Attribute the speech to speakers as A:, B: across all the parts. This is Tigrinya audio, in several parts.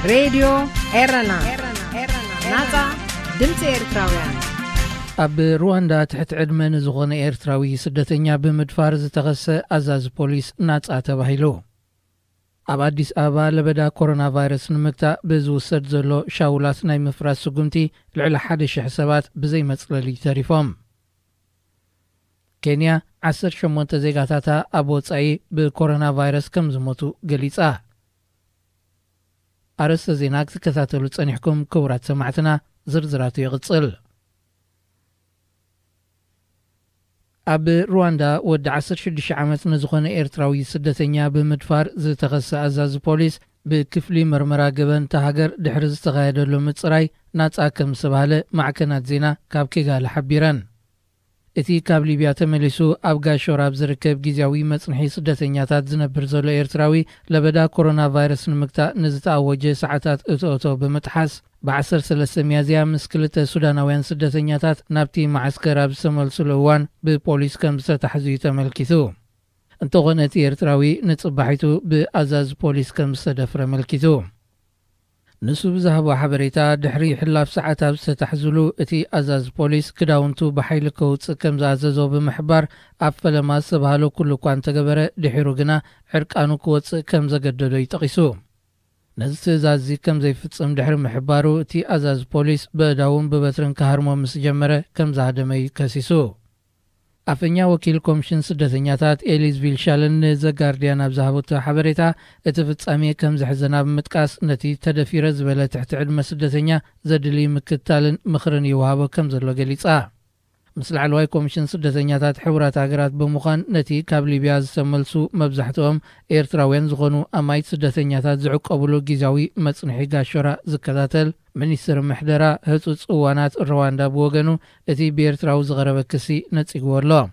A: راديو إيرنا ناتا دمت إيرتراويان
B: أب رواندا تحت عدمن زغون إيرتراوي سدتنيا بمدفار زتغسى أزاز بوليس ناتا تباهيلو أب أديس أبا لبدا كورونا فيروس نمكتا بزوسد زلو شاولات ناي مفراس سقمتي لعلا حدش حسابات بزي مسلالي تاريفهم كينيا 18 زيغاتاتا أبوتساي بكورونا فيروس كم زموتو قليسا أرست زيناك تكتاتلو تسانيحكم كورات سمعتنا زرزراتو يغتصل أب رواندا ود 16 عامت نزخون إيرتراوي سدتنيا بمدفار زتغسى أزاز بوليس بكفلي مرمرا قبن تهاجر دحرز تغايدلو متصراي ناتسا كم سبهالة معكنات زينا كابكيغا لحبيران إتي كاب ليبيا تملسو أبقى شوراب زركب جيزاوي مصنحي سدتنياتات زنبر زولو إيرتراوي لبدا كورونا فيروس نمكتا نزتا أوجه ساعتات أتو بمتحس بعصر 3 ميازيا مسكلة سوداناوين سدتنياتات نابتي معسكر بسمل سلوان ببوليس كم ستحزي تملكتو انتو غنت إيرتراوي نتصبحيتو بأزاز بوليس كم ستدفر ملكتو نسو بزهبو حبريتا دحري حلاف ساعتا بستحزلو اتي أزاز بوليس كداونتو بحيلكو تسكم زاززو بمحبار أفلما سبهالو كلو كوان تقبر دحيرو جنا حركانو كوتس كم زقددو يتقيسو نزت زازي كم زي فتسم دحر محبارو اتي أزاز بوليس بداون ببترن كهرمو مسجمرة كم زهدمي كسيسو أفنيا وكيل كومشن سدتنياتات إليزفيل شالن ذا غارديان أبزهبوت حبريتا اتفتسامي كم زحزنا بمتقاس نتي تدفير زبالة تحت علم سدتنيا زدلي مكتالن مخرن يوهابو كم زلو قليسا مثل علواي كومشن سدتنياتات حورات آقرات بمخان نتي كاب ليبيا زسملسو مبزحتهم إيرتراوين زغونو أمايت سدتنياتات زعوك أبولو جيزاوي مصنحي قاشورا زكتاتل منيستر محدرا هتوص اوانات رواندا بوغنو اتي بيرتراو زغرب كسي نصيغورلو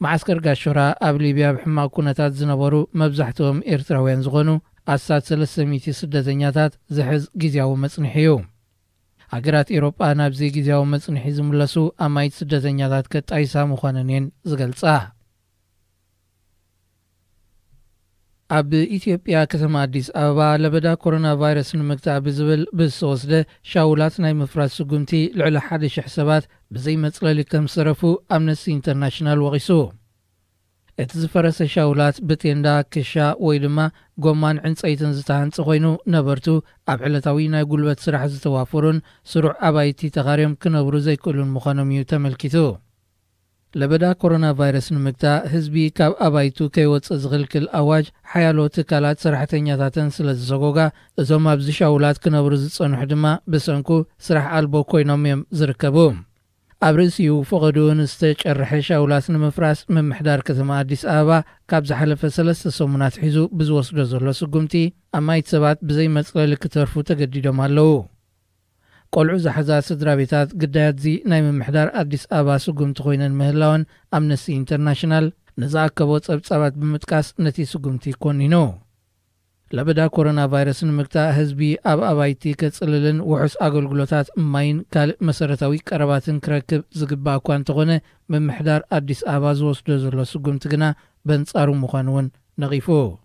B: معسكر غاشورا اب ليبيا بحما كونتات زنبرو مبزحتهم ايرتراوين زغونو اسات 300 سدتنياتات زحز غيزاو مصنحيو هاغرات اوروبا نابزي غيزاو مصنحي زملسو امايت سدتنياتات كطايسا مخاننين زغلصا أب إثيوبيا كتما أديس أبا لبدا كورونا فيروس نمكتا بزبل بالسوسدة شاولات ناي مفراد سقمتي لعلا حدش حسابات بزي مطلالي كم صرفو أمنسي انترناشنال وغيسو اتزفرس شاولات بتيندا كشا ويلما قومان عنس ايتن زتهان تغينو نبرتو أبعلتاوي ناي قلبت سرح زتوافرون سرع أبايتي تغاريم كنبرو زي كلون مخانميو تملكتو لبدا كورونا فيروس نمكتا حزبي كاب أبايتو كيوتس ازغلك الأواج حيالو تكالات سرحتنياتاتن سلززغوغا ازوم ابزي شاولات كنبرز تصنح دما بسنكو سرح ألبو كوينوميم زركبوم أبرسيو فقدون استيج الرحل شاولات نمفراس من محدار كثما أديس آبا كاب زحلف 3 سومنات حيزو بزوص دزرلو سقمتي أما يتسبات بزي مطلع ترفو تقديدو مالو قلعو زحزا سدرا بيتات قدايات زي نايم محدار أديس آبا سقوم تخوين المهلاون أمنسي انترناشنال نزاق كبوت أبتسابات بمتكاس نتي سقومتي كونينو لبدا كورونا فيروس نمكتا حزبي أبايتي كتسللن وحس أقلقلوتات ماين كال مسارتاوي كرباتن كركب زقبا كوان تغنى من محدار أديس آبا زوس دوزرلو سقوم تغنى بنصارو مخانون نغيفو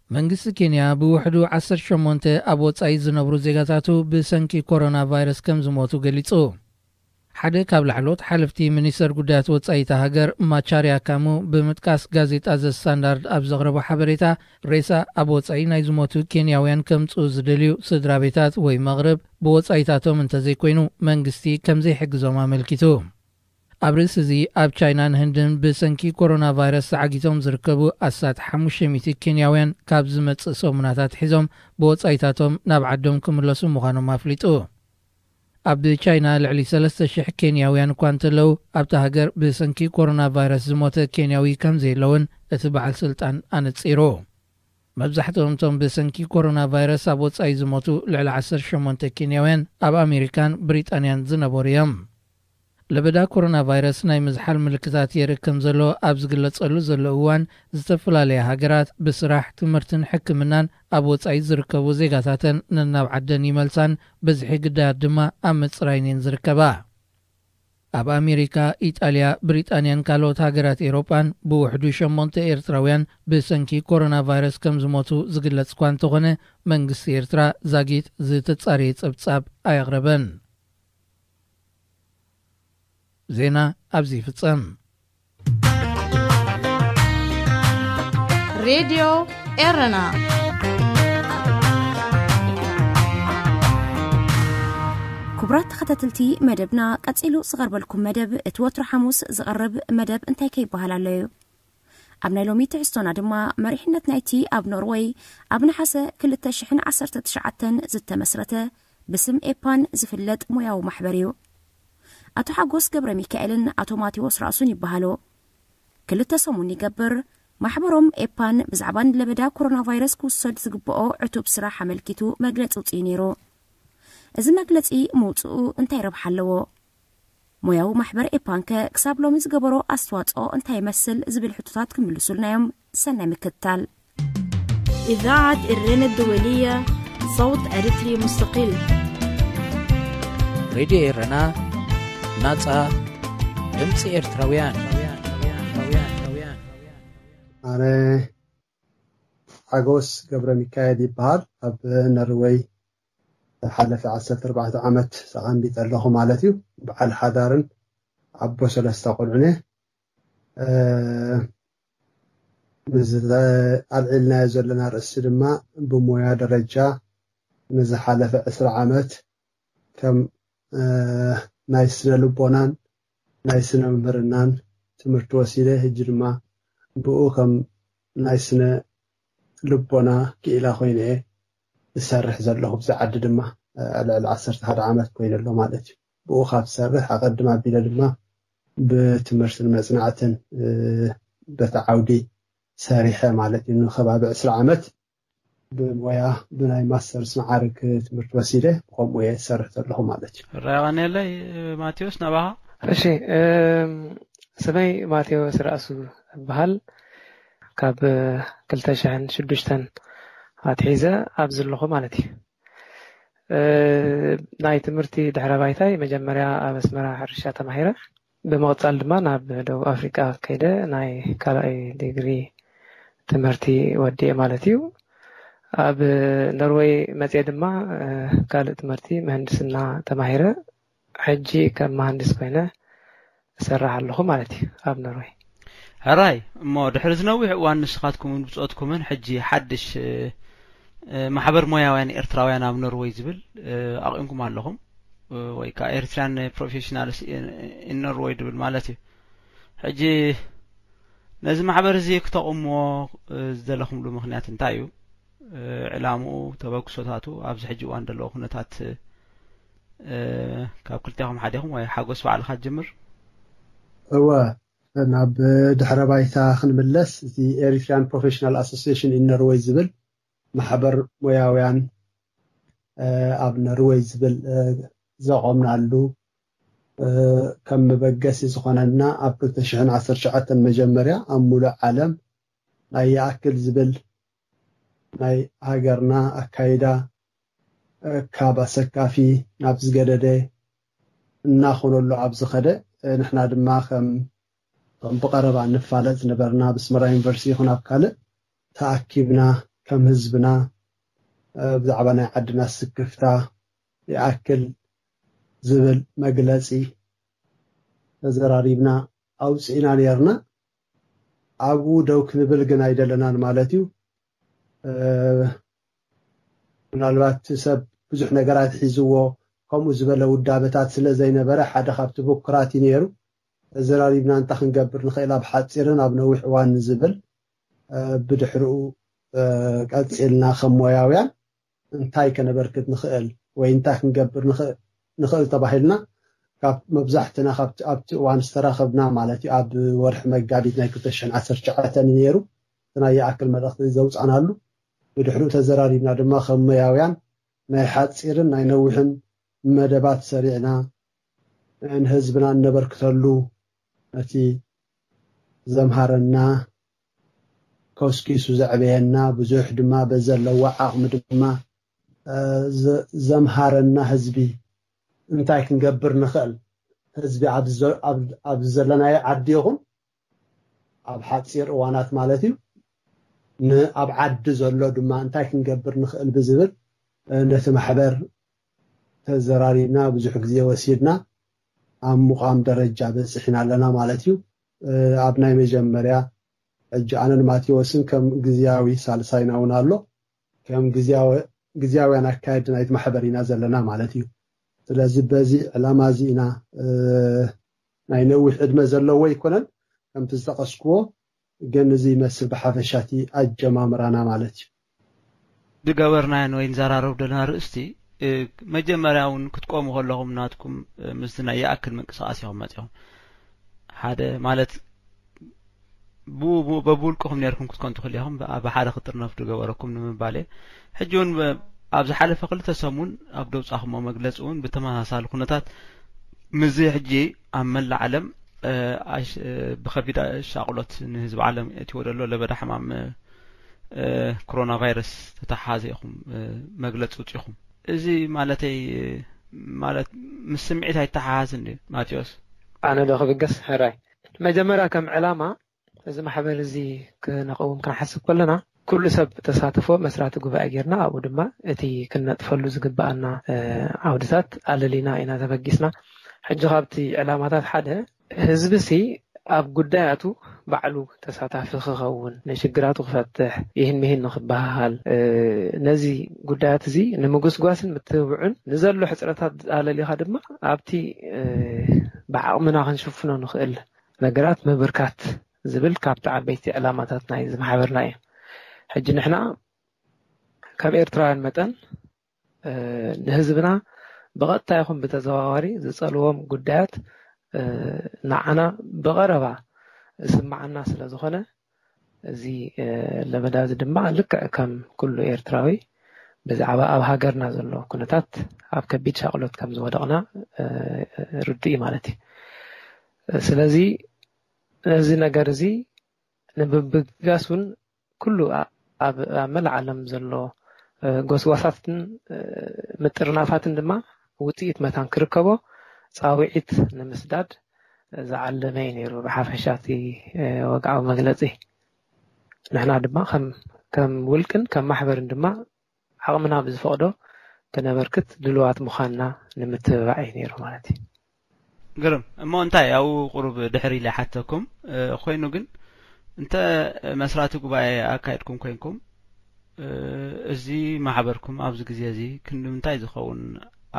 B: منجس كينيا بوحدو 18 أبوتساي زنبرو زيغاتاتو بسنكي كورونا فيروس كم زموتو قليتو حدا كاب لحلوت حلفتي منيسر قدات وطساي تهاجر ماچاريا كامو بمتكاس غازيت أز ستاندارد أبزغربو حبريتا ريسا أبوتساي ناي زموتو كينياويان كم تسو زدليو سدرابيتات وي مغرب بوطسايتاتو منتزي كوينو منجستي كم زي حقزو ما ملكتو أبرس زي أب تشاينان هندن بسنكي كورونا فيروس عقيتهم زركبو أسات حموشميتي كينياوين كابزمت سومناتات حزم بوطسايتاتهم نابعدهم كملسو مخانو مافليتو أب تشاينا لعلي 3 شح كينياويان كوانتلو أب تهاجر بسنكي كورونا فيروس زموت كينياوي كم زي لون اتبع السلطان أنتصيرو مبزحتهم توم بسنكي كورونا فيروس أبوتساي زموتو لعلي 18 كينياوين أب أمريكان بريطانيان زنبوريام لبدا كورونا فيروس ناي مزحل ملكتات يركم زلو أبز قلتصلو زلو اوان زتفلالي هاقرات بسراح تمرتن حكمنان أبوتساي زركبو زيغاتاتن نناو عدن يملسان بزحي قدار دما أمت سراينين زركبا ኣብ ኣሜሪካ ኢጣልያ ብሪጣንያን ካልኦት ሃገራት ኤውሮጳን ብውሕዱ 8 ኤርትራውያን ብሰንኪ ኮሮና ቫይረስ ከም ዝሞቱ ዝግለጽ እኳ እንተኾነ መንግስቲ ኤርትራ ዛጊት ዝተጻረየ ጸብጻብ ኣየቕረበን። ዜና ኣብዚ ይፍጸም።
C: ሬድዮ ኤረና
D: كبرات تختتلتي مدبنا قصيلو صغربلكم مدب اتوتر حموس زقرب مدب انتي كيبهالالو ابنا لومي تعستونا دما مريحنت نايتي اب نوروي ابن حسه كل التشحن 19 زتمسرته باسم ايبان زفلت موياو محبريو اتو حقوس قبر ميكائيلن اتوماتيوس راسون يبهالو كل التسمون يقبر محبروم ايبان بزعبان لبدا كورونا فيروس كوسد زغبؤو عتوب سرا حملكيتو مغلص وصينيرو እዚ መግለጺ ሞጽኡ እንታይ ረብሓለዎ ሞያው ማሕበር ኤፓንከ ክሳብ ሎሚ ዝገበሮ ኣስተዋጽኦ እንታይ መስል ዝብል ሕቶታት ክምልሱልናዮም ሰናይ ምክትታል
C: إذاعة الرنا الدولية صوت أريتري مستقل
B: راديو إيرنا ناصا دمص إيرتراويان
E: أنا حاجوس قبر ميكائيل يبهار أب نروي حلف 14 عامت سقام بيت الله مالتيو بعد حضارن عبو سلسة قلعنه العلنا يزلنا رأس لما بمويا درجة نزل حلف 10 عامت كم نايسنا لبونان نايسنا مبرنان تمرت وسيلة هجرما بقو كم نايسنا لبونا كإلا خوينه السرح زله بزعد دمه على 11 عامات كوين له مالتي بو خاف سرح اقدم بلا دمه بتمرس المصنعه بتعودي سريحه مالتي انه خباب 10 عامات بمويا بناي ماسترز معارك تمرت وسيله قوم ويا سرحت له مالتي
F: راغني لي ماتيوس نباها
G: እሺ ሰበይ ማቴዎስ ራሱ በሃል ካብ 2006 አትሒዘ ኣብዝልኹ ማለት እዩ ናይ ትምህርቲ ድሕረ ባይታይ መጀመርያ ኣብ ኣስመራ ሕርሻ ተማሂረ ብመቕጻል ድማ ናብ ደቡብ ኣፍሪካ ከይደ ናይ ካልኣይ ዲግሪ ትምህርቲ ወዲየ ማለት እዩ ኣብ ኖርዌይ መጽየ ድማ ካልእ ትምህርቲ ምህንድስና ተማሂረ ሕጂ ከም መሃንዲስ ኮይነ እሰርሕ ኣለኹ ማለት እዩ ኣብ ኖርዌይ
F: هراي ما دحر زنوي وان نسخاتكم بصوتكم حجي حدش محبر موياوያን ኤርትራውያን ኣብ ኖርዌይ ዝብል ኣቕንኩም ኣለኹም ወይ ካ ኤርትራን ፕሮፌሽናልስ ኢን ኖርዌይ ድብል ማለት እዩ ሕጂ ነዚ ማሕበር እዚ ክተቆምዎ ዝደለኹምሉ ምኽንያት እንታይ እዩ ዕላምኡ ተበክሶታቱ ኣብዚ ሕጂ ዋን ደለው ኩነታት ካብ ክልቲኹም ሓደኹም ወይ ሓጎስ ባዕልካ ጅምር
E: እወ ናብ ድሕረ ባይታ ክንምለስ እቲ ኤሪትሪያን ፕሮፌሽናል ኣሶሲዬሽን ኢን ኖርዌይ ዝብል ማሕበር ሞያውያን ኣብ ኖርዌይ ዝብል ዘቆምናሉ ከም መበገሲ ዝኾነና ኣብ 2019 መጀመርያ ኣብ ሙሉእ ዓለም ናይ ያክል ዝብል ናይ ሃገርና ኣካይዳ ካብ ኣሰካፊ ናብ ዝገደደ እናኾነሉ ኣብ ዝኸደ ንሕና ድማ ከም بقرب عن نفعلت نبرنا بسمرا يونيفرسيتي هنا بكالة تأكيبنا كم حزبنا بزعبنا عدنا السكفتا يأكل زبل مجلسي زراريبنا أو سئنا نيرنا أبو دوك نبلغنا يدلنا مالتيو من الوقت سب بزح نقرات حيزوه كم زبل ودابتات سلا زي نبرا حدا خبت بكراتي نيرو زراريبنا انت خنقبر نخيل اب حاصيرن اب نوح وان زبل بدحرو قصيلنا خموياويان انتاي كنبركت نخيل وي انت خنقبر نخيل تباحلنا كاب مبزحتنا خبت اب وان استراخبنا مالتي اب ورح مغابيت ناي 2019 نيرو تنا ياكل مدخ زوصانالو بدحرو تزراريبنا دما خموياويان ناي حاصيرن ناي نوحن مدبات سريعنا ان حزبنا نبركتلو أتي زمهرنا كوسكي سوزعبينا بزوح دما بزل وعاق مدما زمهرنا حزبي انتاي كنقبر نخل ህዝቢ ኣብ ዘለናይ ዓዲ ይኹን ኣብ ሓፂር እዋናት ማለት እዩ ንኣብ ዓዲ ዘሎ ድማ እንታይ ክንገብር ንኽእል ብዝብል ነቲ ማሕበር ተዘራሪብና ብዙሕ ግዜ ወሲድና ኣብ ሙቃም ደረጃ በፂሕና ኣለና ማለት እዩ ኣብ ናይ መጀመርያ ሕጂ ኣነ ንማቴዎስን ከም ግዝያዊ ሳልሳይና እውን ኣሎ ከም ግዝያውያን ኣካየድ ናይቲ ማሕበር ኢና ዘለና ማለት እዩ ስለዚ በዚ ዕላማ እዚ ኢና ናይ ነዊሕ ዕድመ ዘለዎ ይኮነን ከምቲ ዝተቐስክዎ ግን እዚ ይመስል ብሓፈሻቲ ኣጀማምራና ማለት እዩ
F: ድገበርናያን ወይ ንዘራረብ ደለና ርእስቲ መጀመርያ እውን ክትቆሙ ከለኹም ናትኩም ምስና ይኣክል ምንቅስቃስ ኢኹም መፅኹም ሓደ ማለት በቡልቅኹም ነርኩም ክትኮኑ ትኽእሉ ኢኹም ብሓደ ክጥርነፍ ድገበረኩም ንምባል ሕጂ እውን ኣብ ዝሓለፈ ክልተ ሰሙን ኣብ ደውፃኹሞ መግለፂ እውን ብተመሳሳሊ ኩነታት ምዚ ሕጂ ኣብ መላእ ዓለም ብከቢድ ሻቅሎት ንህዝቢ ዓለም እትይዎ ደሎ ለበዳ ሕማም ኮሮና ቫይረስ ተተሓሓዘ ኢኹም መግለፂ ውፅኢኹም እዚ ማለተይ ማለት ምስ ስምዒት ኣይተሓሓዝን ድ ማቴዎስ
G: ኣነ ዶ ክብገስ ሕራይ መጀመርያ ከም ዕላማ እዚ ማሕበር እዚ ክነቐውም ክንሓስብ ከለና ኩሉ ሰብ ተሳትፎ መስራቲ ጉባኤ ጌርና ኣብኡ ድማ እቲ ክነጥፈሉ ዝግባአና ዓውድታት ኣለሊና ኢና ተበጊስና ሕጂ ካብቲ ዕላማታት ሓደ ህዝቢ ኣብ ጉዳያቱ ባዕሉ ተሳታፊ ክኸውን ንሽግራቱ ክፈትሕ ይህን ምሂን ንክበሃል ነዚ ጉዳያት እዚ ንምጉስጓስን ምትብዑን ንዘሎ ሕፅረታት ኣለሊኻ ድማ ኣብቲ ብዓቕምና ክንሽፍኖ ንኽእል ነገራት ምብርካት ዝብል ካብቲ ዓበይቲ ዕላማታት ናይ ዝማሕበርና እዩ ሕጂ ንሕና ከም ኤርትራውያን መጠን ንህዝብና ብቐጥታ ይኹን ብተዘዋዋሪ ዝፀልዎም ጉዳያት ንዓና ብቐረባ ስማዓና ስለ ዝኾነ እዚ ለበዳ እዚ ድማ ልክዕ ከም ኩሉ ኤርትራዊ ብዛዕባ ኣብ ሃገርና ዘሎ ኩነታት ኣብ ከቢድ ሻቅሎት ከም ዝወደቕና ርድኢ ማለት እዩ ስለዚ እዚ ነገር እዚ ንምብጋስ እውን ኩሉ ኣብ መላእ ዓለም ዘሎ ጎስጓሳትን ምጥርናፋትን ድማ ውፅኢት መታን ክርከቦ ፃውዒት ንምስዳድ ዝዓለመ ነይሩ ብሓፈሻቲ ወግዓዊ መግለፂ ንሕና ድማ ከም ውልቅን ከም ማሕበርን ድማ ዓቕምና ብዝፈቅዶ ክነበርክት ድልዋት ምዃንና ንምትብባዕ እዩ ነይሩ ማለት እዩ
F: ግርም እሞ እንታይ ያው ቁሩብ ድሕሪ ኢለ ሓተኩም ኮይኑ ግን እንተ መስራቲ ጉባኤ ኣካይድኩም ኮይንኩም እዚ ማሕበርኩም ኣብዚ ግዜ እዚ ክንምንታይ ዝኸውን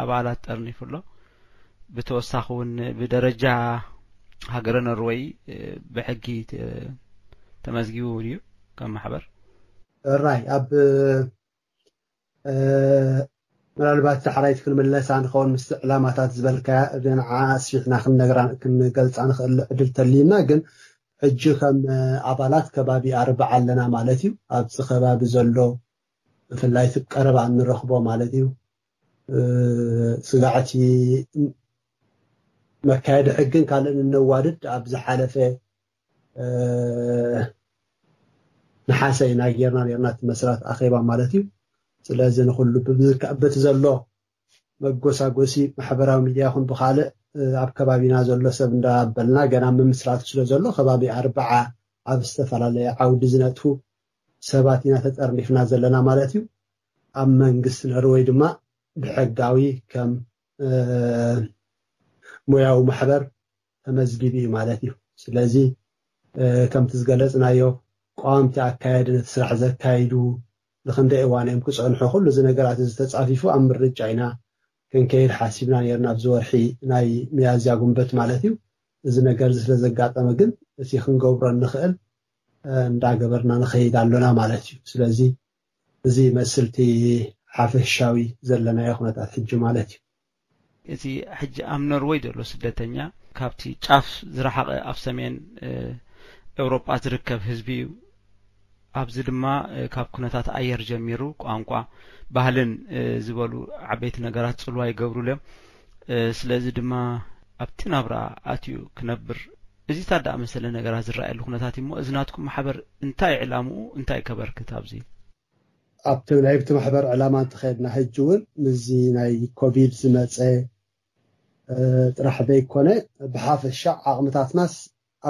F: ኣባላት ጠርኒፉሎ ብተወሳኺ እውን ብደረጃ ሃገረ ኖርዌይ ብሕጊ ተመዝጊቡ ድዩ ከም ማሕበር
E: ራይ ኣብ ምናልባት ተሓራይት ክንምለሳ ንኸውን ምስ ዕላማታት ዝበልካያ ንዓ ኣስፊሕና ክንገልፃ ንኽእል ዕድል ተልዩና ግን ሕጂ ከም ኣባላት ከባቢ 40 ኣለና ማለት እዩ ኣብዚ ከባቢ ዘሎ ብፍላይ ቀረባ እንረኽቦ ማለት እዩ ስጋዕቲ መካየዲ ሕግን ካልእን እንዋድድ ኣብ ዝሓለፈ ንሓሰ ኢና ጌርና ነርና እቲ መስራት ኣኼባ ማለት እዩ ስለዚ ንኩሉ በቲ ዘሎ መጎሳጎሲ ማሕበራዊ ሚድያ ይኹን ብካልእ ኣብ ከባቢና ዘሎ ሰብ እንዳበልና ገና ምምስራት ስለ ዘሎ ከባቢ 40 ኣብ ዝተፈላለየ ዓውዲ ዝነጥፉ ሰባት ኢና ተጠርኒፍና ዘለና ማለት እዩ ኣብ መንግስቲ ኖርዌይ ድማ ብሕጋዊ ከም ሙያዊ ማሕበር ተመዝጊቢ እዩ ማለት እዩ ስለዚ ከምቲ ዝገለጽናዮ ቋምቲ ኣካየዲ ነቲ ስራሕ ዘካይዱ ንክንደይ እዋን እዮም ክፀንሑ ኩሉ እዚ ነገራት እዚ ተፃፊፉ ኣብ ምርጫ ኢና ክንከይድ ሓሲብና ነርና ኣብዚ ወርሒ ናይ ሚያዝያ ጉንበት ማለት እዩ እዚ ነገር ስለ ዘጋጠመ ግን እቲ ክንገብሮ ንኽእል እንዳገበርና ንኸይድ ኣሎና ማለት እዩ ስለዚ እዚ መስልቲ ሓፈሻዊ ዘለናዮ ኩነታት ሕጂ ማለት እዩ
F: እቲ ሕጂ ኣብ ኖርዌይ ዘሎ ስደተኛ ካብቲ ጫፍ ዝረሓቐ ኣብ ሰሜን ኤውሮጳ ዝርከብ ህዝቢ እዩ ኣብዚ ድማ ካብ ኩነታት ኣየር ጀሚሩ ቋንቋ ባህልን ዝበሉ ዓበይቲ ነገራት ጽልዋ ይገብሩሎም ስለዚ ድማ ኣብቲ ናብራ ኣትዩ ክነብር እዚ ታዳእ መሰለ ነገራት ዝረኣየሉ ኩነታት እሞ እዝናትኩም ማሕበር እንታይ ዕላምኡ እንታይ ከበርክት ኣብዚ
E: ኣብቲ ናይብቲ ማሕበር ዕላማ እንተኸድና ሕጂ እውን ምዚ ናይ ኮቪድ ዝመፀ ጥራሕ ዘይኮነ ብሓፈሻ ዓቕምታትናስ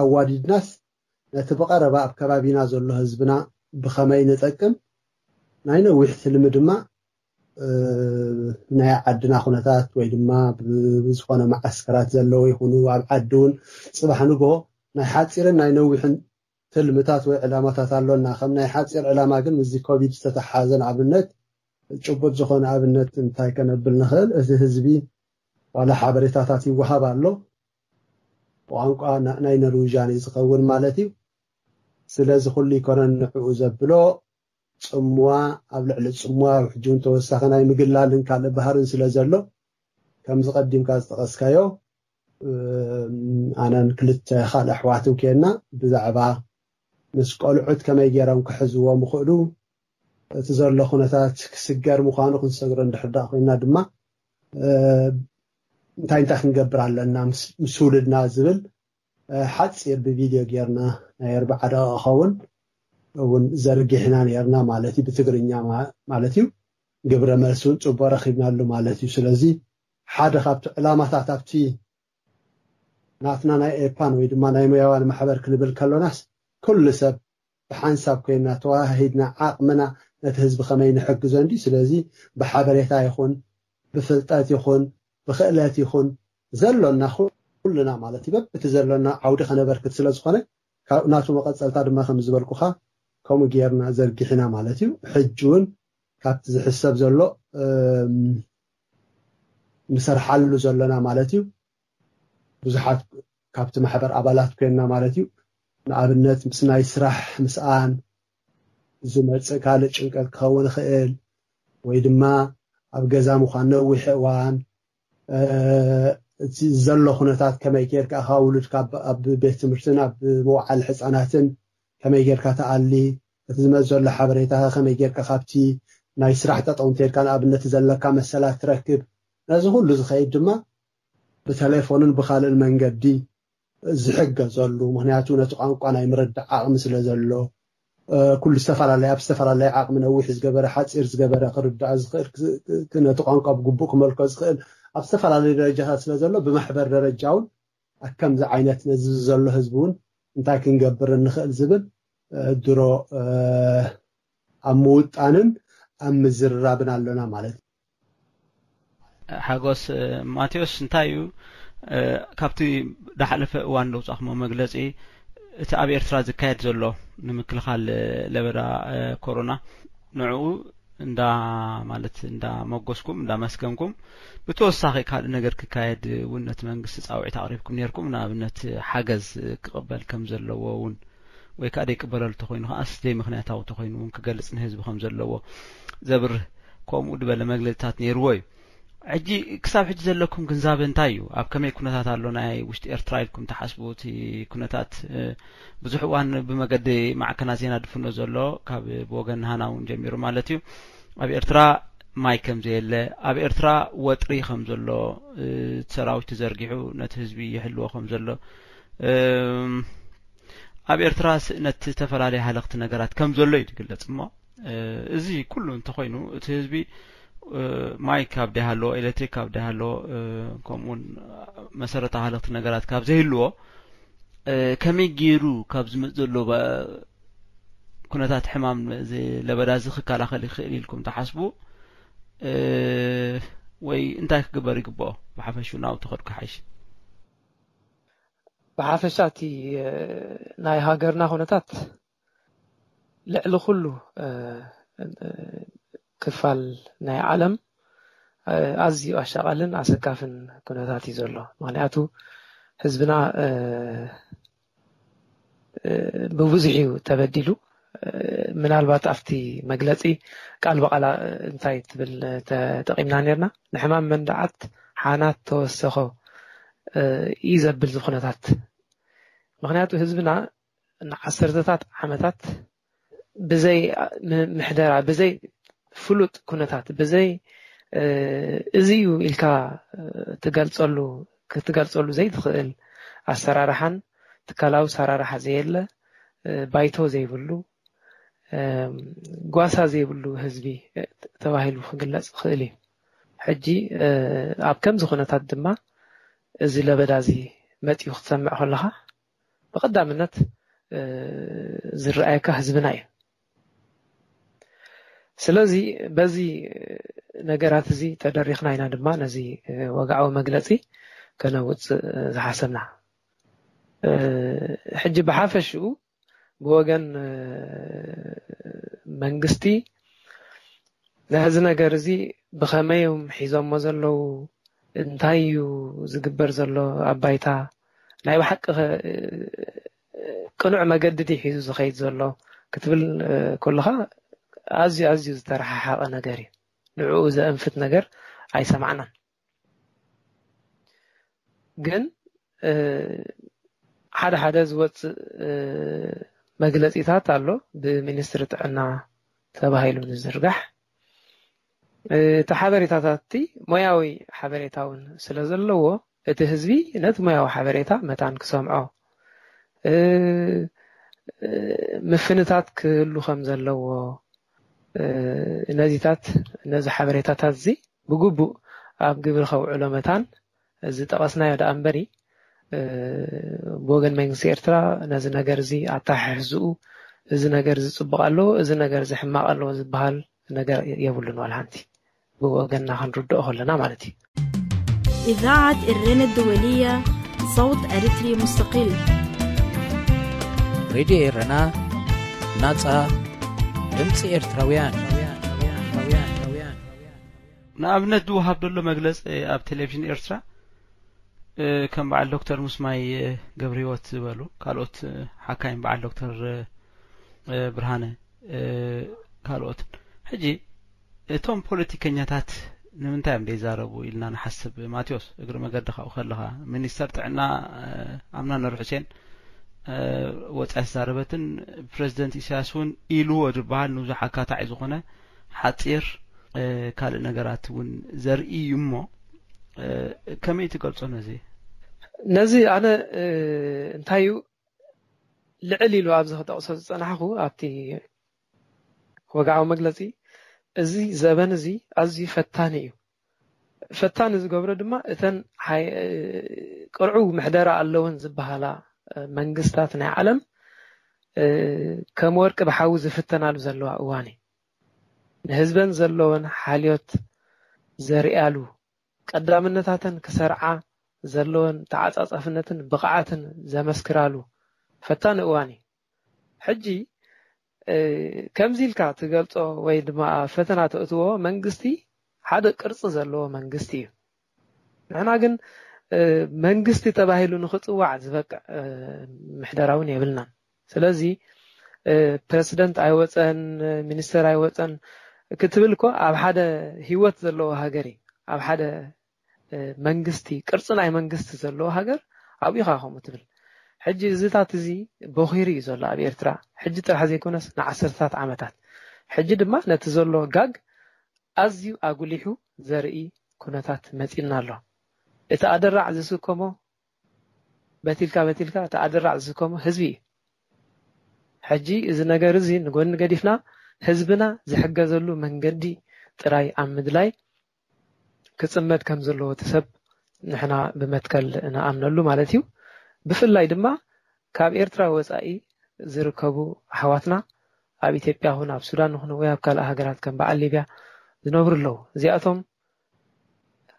E: ኣዋዲድናስ ነቲ ብቐረባ ኣብ ከባቢና ዘሎ ህዝብና ብኸመይ ንጠቅም ናይ ነዊሕ ትልሚ ድማ ናይ ዓድና ኩነታት ወይ ድማ ብዝኾነ ማዓስከራት ዘለዎ ይኹኑ ኣብ ዓዲ እውን ፅባሕ ንጎ ናይ ሓፂርን ናይ ነዊሕን ትልምታት ወይ ዕላማታት ኣሎና ከም ናይ ሓፂር ዕላማ ግን ምዚ ኮቪድ ዝተተሓዘን ኣብነት ጭቡጥ ዝኾነ ኣብነት እንታይ ከነብል ንኽእል እዚ ህዝቢ ዋላ ሓበሬታታት ይወሃብ ኣሎ ቋንቋ ናይ ኖርዌጅን ዝኸውን ማለት እዩ ስለዚ ኩሉ ይኮነን ንዕኡ ዘብሎ ጽምዋ ኣብ ልዕሊ ጽምዋ ሕጁን ተወሳኺ ናይ ምግላልን ካልእ ባህርን ስለ ዘሎ ከም ዝቀዲምካ ዝጠቀስካዮ ኣነን ክልተ ካልእ ኣሕዋትን ከና ብዛዕባ ምስ ቆልዑት ከመይ ጌሮም ክሕዝዎም ይኽእሉ እቲ ዘሎ ኩነታት ክስገር ምዃኑ ክንሰግሮ እንድሕር ኮይና ድማ እንታይ ክንገብር ኣለና ምስ ውልድና ዝብል ሓፂር ብቪድዮ ጌርና ናይ 40 ደቂቃ ኸውን እውን ዘርጊሕና ነርና ማለት እዩ ብትግርኛ ማለት እዩ ግብረ መልሱን ጽቡቕ ረኺብናሉ ማለት እዩ ስለዚ ሓደ ካብቲ ዕላማታት ኣብቲ ናትና ናይ ኤፓን ወይ ድማ ናይ ሙያዋን ማሕበር ክንብል ከሎናስ ኩሉ ሰብ ብሓንሳብ ኮይና ተዋሂድና ዓቕምና ነቲ ህዝቢ ከመይ ንሕግዞ እንዲ ስለዚ ብሓበሬታ ይኹን ብፍልጠት ይኹን ብኽእለት ይኹን ዘሎና ኩሉና ማለት እዩ በቲ ዘሎና ዓውዲ ከነበርክት ስለ ዝኾነ ናቱ መቐፀልታ ድማ ከም ዝበልኩኻ ከምኡ ጌርና ዘርጊሕና ማለት እዩ ሕጂ እውን ካብቲ ዝሕሰብ ዘሎ ንሰርሓሉ ዘለና ማለት እዩ ብዙሓት ካብቲ ማሕበር ኣባላት ኮይና ማለት እዩ ንኣብነት ምስ ናይ ስራሕ ምስኣን ዝመፅእ ካልእ ጭንቀት ክኸውን ይኽእል ወይ ድማ ኣብ ገዛ ምዃን ነዊሕ እዋን እቲ ዘሎ ኩነታት ከመይ ጌርካ ውሉድካ ኣብ ቤት ትምህርትን ኣብ መዋዕለ ህፃናትን ከመይ ጌርካ ተኣሊ እቲ ዝመፅእ ዘሎ ሓበሬታ ከመይ ጌርካ ካብቲ ናይ ስራሕ ጠጠውንቲ ጌርካ ንኣብነት ዘለካ መሰላት ትረክብ ነዚ ኩሉ ዝኸይድ ድማ ብቴሌፎንን ብካልእ መንገዲ ዝሕገዘሉ ምክንያቱ ነቲ ቋንቋ ናይ ምርዳእ ዓቕሚ ስለ ዘሎ ኩሉ ዝተፈላለየ ኣብ ዝተፈላለየ ዓቕሚ ነዊሕ ዝገበረ ሓፂር ዝገበረ ክርዳእ ዝኽእል ነቲ ቋንቋ ብግቡእ ክመልኮ ዝኽእል ኣብ ዝተፈላለዩ ደረጃታት ስለ ዘሎ ብማሕበር ደረጃ እውን ከምዚ ዓይነት ነዚ ዘሎ ህዝቢ እውን እንታይ ክንገብር ንኽእል ዝብል ድሮ ኣብ ምውጣንን ኣብ ምዝርራብን ኣለና ማለት እዩ
F: ሓጎስ ማቴዎስ እንታይ እዩ ካብቲ ዳሓለፈ እዋን ለውፃኽሞ መግለፂ እቲ ኣብ ኤርትራ ዝካየድ ዘሎ ንምክልኻል ለበዳ ኮሮና ንዕኡ እንዳ ማለት እንዳ መጎስኩም እንዳ መስገምኩም ብተወሳኺ ካልእ ነገር ክካየድ እውን ነቲ መንግስቲ ፃውዒት ኣቕሪብኩም ነርኩም ንኣብነት ሓገዝ ክቕበል ከም ዘለዎ እውን ወይ ከዓ ደይቅበለሉ ተኮይኑ ከዓስ ዘይ ምክንያታዊ ተኮይኑ እውን ክገልጽ ንህዝቢ ከም ዘለዎ ዘብርህ ከምኡ ድበለ መግለፅታት ነይርዎ እዩ ሕጂ ክሳብ ሕጂ ዘለኩም ግንዛቤ እንታይ እዩ ኣብ ከመይ ኩነታት ኣሎ ናይ ውሽጢ ኤርትራ ኢልኩም ተሓስቡ እቲ ኩነታት ብዙሕ እዋን ብመገዲ ማዕከና ዜና ድፍኖ ዘሎ ካብ ብወገን ሃና እውን ጀሚሩ ማለት እዩ ኣብ ኤርትራ ማይ ከም ዘየለ ኣብ ኤርትራ ወጥሪ ከም ዘሎ ሰራዊት ተዘርጊሑ ነቲ ህዝቢ ይሕልዎ ከም ዘሎ ኣብ ኤርትራ ስእነት ተፈላለየ ሃለኽቲ ነገራት ከም ዘሎ እዩ ትግለጽ እሞ እዚ ኩሉ እንተኮይኑ እቲ ህዝቢ ማይ ካብ ደሃሎ ኤሌክትሪክ ካብ ደሃሎ ከምኡን መሰረታዊ ሃለኽቲ ነገራት ካብ ዘይህልዎ ከመይ ገይሩ ካብ ዝመጽእ ዘሎ ኩነታት ሕማም ለበዳ ዝኽከላኸል ይኽእል ኢልኩም ተሓስቡ ወይ እንታይ ክግበር ይግብኦ ብሓፈሹ ናብቲ ኸድኩ ሓይሽ
G: ብሓፈሻ እቲ ናይ ሃገርና ኩነታት ልዕሊ ኩሉ ክፋል ናይ ዓለም ኣዝዩ ኣሻቓልን ኣሰካፍን ኩነታት እዩ ዘሎ ምክንያቱ ህዝብና ብብዙሕ ተበዲሉ ምናልባት ኣብቲ መግለፂ ቃል በቃል እንታይ ትብል ተጠቂምና ነርና ንሕማም መንዳዓት ሓናት ተወሰኸ እዩ ዘብል ኩነታት ምክንያቱ ህዝብና ንዓሰርተታት ዓመታት ብዘይ ምሕደራ ብዘይ ፍሉጥ ኩነታት ብዘይ እዚዩ ኢልካ ክትገልጸሉ ዘይትኽእል ኣሰራርሓን ትካላዊ ሰራርሓ ዘየለ ባይቶ ዘይብሉ ጓሳ ዘይብሉ ህዝቢ ተባሂሉ ክግለጽ ክእል እዩ ሕጂ ኣብ ከምዚ ኩነታት ድማ እዚ ለበዳዚ መጥዩ ክትሰምዕ ከለኻ ብቀዳምነት ዝረኣየካ ህዝብና እዩ ስለዚ በዚ ነገራት እዚ ተደሪኽና ኢና ድማ ነዚ ወግዓዊ መግለጺ ከነውጽ ዝሓሰብና ሕጂ ብሓፈሽኡ ብወገን መንግስቲ ነዚ ነገር እዚ ብኸመይም ሒዞሞ ዘለው እንታይ እዩ ዝግበር ዘሎ ኣባይታ ናይ ብሓቂ ቅኑዕ መገድዲ ሒዙ ዝኸይድ ዘሎ ክትብል ኩልኻ ኣዝዩ ዝተረሓሓቐ ነገር እዩ ንዕኡ ዘእንፍት ነገር ኣይሰማዕናን ግን ሓደ ዝወፅእ መግለጺታት ኣሎ ብሚኒስትሪ ጥዕና ተባሂሉ ዝዝርጋሕ እቲ ሓበሬታታት ሞያዊ ሓበሬታውን ስለ ዘለዎ እቲ ህዝቢ ነቲ ሞያዊ ሓበሬታ መታን ክሰምዖ ምፍንታት ክህሉ ከም ዘለዎ ነዚ ሓበሬታታት እዚ ብግቡእ ኣብ ግብሪ ከውዕሎ መታን ዝጠቐስናዮ ዳ እምበሪ ብወገን መንግስቲ ኤርትራ ነዚ ነገር እዚ ኣታሓሕዝኡ እዚ ነገር ዝፅቡቕ ኣሎ እዚ ነገር ዝሕማቕ ኣሎ ዝበሃል ነገር የብሉን ወላሓንቲ بوغنا هنردو هلنا مالتي
C: إذاعة الرنا الدولية صوت أريتري مستقل
B: راديو الرنا ناصا دمص إرتراويان
F: نابنت دو هابدلو مجلس اب تلفزيون إرترا كان بعد دكتور مسماي غبريوت زبالو قالوت حكاين بعد دكتور برهانه قالوت حجي توم ፖለቲከኛታት ንምንታይ እንደ ይዛረቡ ኢልና ንሐስብ ማቴዎስ እግር መገድኻ ወኸለኻ ሚኒስተር ጥዕና አምና ነር ሁሴን ወጻስ ዛረበትን ፕሬዝዳንት ኢሳያስን ኢሉ ወድባል ንዙ ሓካታይ ዝኾነ ሓጢር ካልእ ነገራትን ዘርኢ እሞ ከመይ ትገልጾ ነዚ
G: ኣነ እንታዩ ልዕል ኢሉ ኣብ ዝኸጠቕሶ ዝጸናሕኹ ኣብቲ ወግዓዊ መግለጺ እዚ ዘበን እዚ ኣዝዩ ፈታኒ እዩ ፈታኒ ዝገብሮ ድማ እተን ቅርዑ ምሕደራ ኣለውን ዝበሃላ መንግስታት ናይ ዓለም ከም ወርቂ ብሓዊ ዝፍተናሉ ዘለዋ እዋን ንህዝበን ዘለወን ሓልዮት ዘርያሉ ቀዳምነታተን ክሰርዓ ዘለወን ተዓጻጻፍነትን ብቕዓትን ዘመስክራሉ ፈታኒ እዋን ሕጂ ከምዚልካ ትገልጾ ወይ ድማ ፈተና ተእትዎ መንግስቲ ሓደ ቅርጽ ዘለዎ መንግስቲ እዩ ንሕና ግን መንግስቲ ተባሂሉ ንኽጽዋዕ ዝበቅዕ ምሕደራውን የብልናን ስለዚ ፕሬዝዳንት ኣይወፀን ሚኒስተር ኣይወፀን ክትብል እኮ ኣብ ሓደ ህይወት ዘለዎ ሃገር ኣብ ሓደ መንግስቲ ቅርጽ ናይ መንግስቲ ዘለዎ ሃገር ኣብኢኻ ከምኡ ትብል ሕጂ ዝታት እዚ በኺሪ እዩ ዘሎ ኣብ ኤርትራ ሕጂ ጥራሕ ዘይኮነስ ንዓሰርታት ዓመታት ሕጂ ድማ ነቲ ዘሎ ጋግ ኣዝዩ ኣጉሊሑ ዘርኢ ኩነታት መፂና ኣሎ እቲ ኣደራዕ ዝስከሞ በቲልካ እቲ ኣደራዕ ዝስከሞ ህዝቢ ሕጂ እዚ ነገር እዚ ንጎኒ ገዲፍና ህዝብና ዝሕገዘሉ መንገዲ ጥራይ ኣብ ምድላይ ክጽመድ ከም ዘለዎ ተሰብ ንሕና ብመትከል ንኣምነሉ ማለት እዩ ብፍላይ ድማ ካብ ኤርትራ ወጻኢ ዝርከቡ ኣሕዋትና ኣብ ኢትዮጵያ ሆነ ኣብ ሱዳን ሆነ ወይ ኣብ ካልእ ሃገራት ከም በዓል ሊብያ ዝነብሩ ኣለዉ እዚኣቶም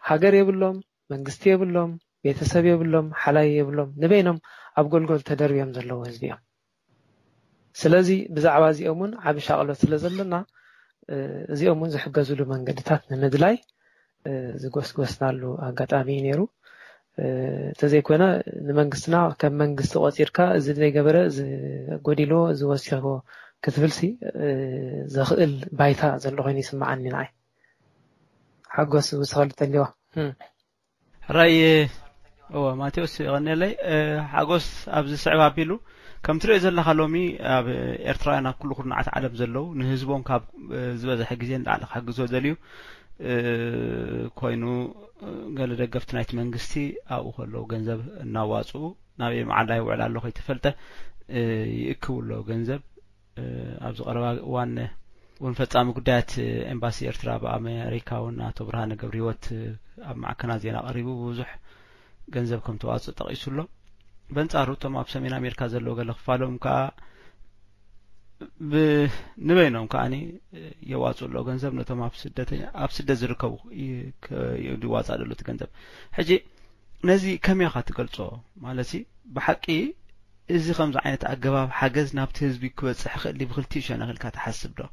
G: ሃገር የብሎም መንግስቲ የብሎም ቤተሰብ የብሎም ሓላይ የብሎም ንበይኖም ኣብ ጎልጎል ተደርብዮም ዘለዉ ህዝቢ እዮም ስለዚ ብዛዕባ እዚኦምን ዓብ ሻቕሎት ስለ ዘለና እዚኦምን ዝሕገዝሉ መንገድታት ንምድላይ ዝጎስጎስናሉ ኣጋጣሚ ነይሩ ተዘይኮነ ንመንግስትና ከም መንግስቲ ቆፂርካ እዚ ዘይገበረ ዝጎዲሎ ዝወሲኾ ክትብልሲ ዘኽእል ባይታ ዘሎ ኮይኑ ይስምዓኒ ንዓይ ሓጎስ ውስኸልተልዋ
F: ራይ ማቴዎስ ይغنيلي ሓጎስ ኣብዚ ስዕብ ኣቢሉ ከም ትሪኦ ዘለኻ ሎሚ ኣብ ኤርትራውያን ኩሉ ኩርናዓት ዓለም ዘለው ንህዝቦም ካብ ዝበዝሐ ግዜ እንዳዓለ ሓግዞ ዘልዩ ኮይኑ ገለ ደገፍቲ ናይቲ መንግስቲ ኣብኡ ከለው ገንዘብ እናዋፁ ናብ የመዓላ ይውዕል ኣሎ ከይተፈልጠ ይእክብሎ ገንዘብ ኣብዚ ቀረባ እዋን ወንፈጻሚ ጉዳያት ኤምባሲ ኤርትራ በኣሜሪካ ወና አቶ ብርሃነ ገብረህይወት ኣብ ማዕከና ዜና ቀሪቡ ብዙሕ ገንዘብ ከም ተዋጽእ ጠቂሱሎ በንጻሩ ቶም ኣብ ሰሜን ኣሜሪካ ዘሎ ገለ ክፋሎም ከኣ ንበይኖም ከኣኒ የዋጽሎ ገንዘብ ነቶም ኣብ ስደት ዝርከቡ ይዋጻሉ ገንዘብ ሕጂ ነዚ ከመይ ትገልጾ ማለት ብሓቂ እዚ ከምዚ ዓይነት ኣገባብ ሓገዝ ናብቲ ህዝቢ ክበጽሕ ክእል ብክልቲ ሸነኽልካ ተሓስብ ዶ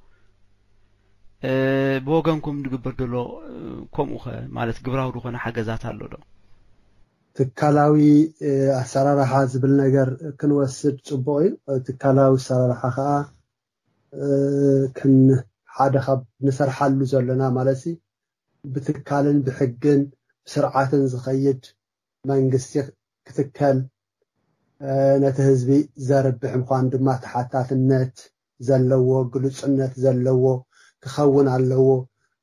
F: ብወገንኩም ድግበር ደሎ ከምኡ ማለት ግብራው ዝኾነ ሓገዛት ኣሎ ዶ
E: ትካላዊ ኣሰራርሓ ዝብል ነገር ክንወስድ ጽቡቕ እዩ ትካላዊ ኣሰራርሓ ከዓ ክን ሓደ ካብ ንሰርሓሉ ዘለና ማለት ብትካልን ብሕግን ብስርዓትን ዝኸይድ መንግስቲ ክትከል ነቲ ህዝቢ ዘርብሕ ምዃን ድማ ተሓታትነት ዘለዎ ግሉጽነት ዘለዎ ክኸውን ኣለዎ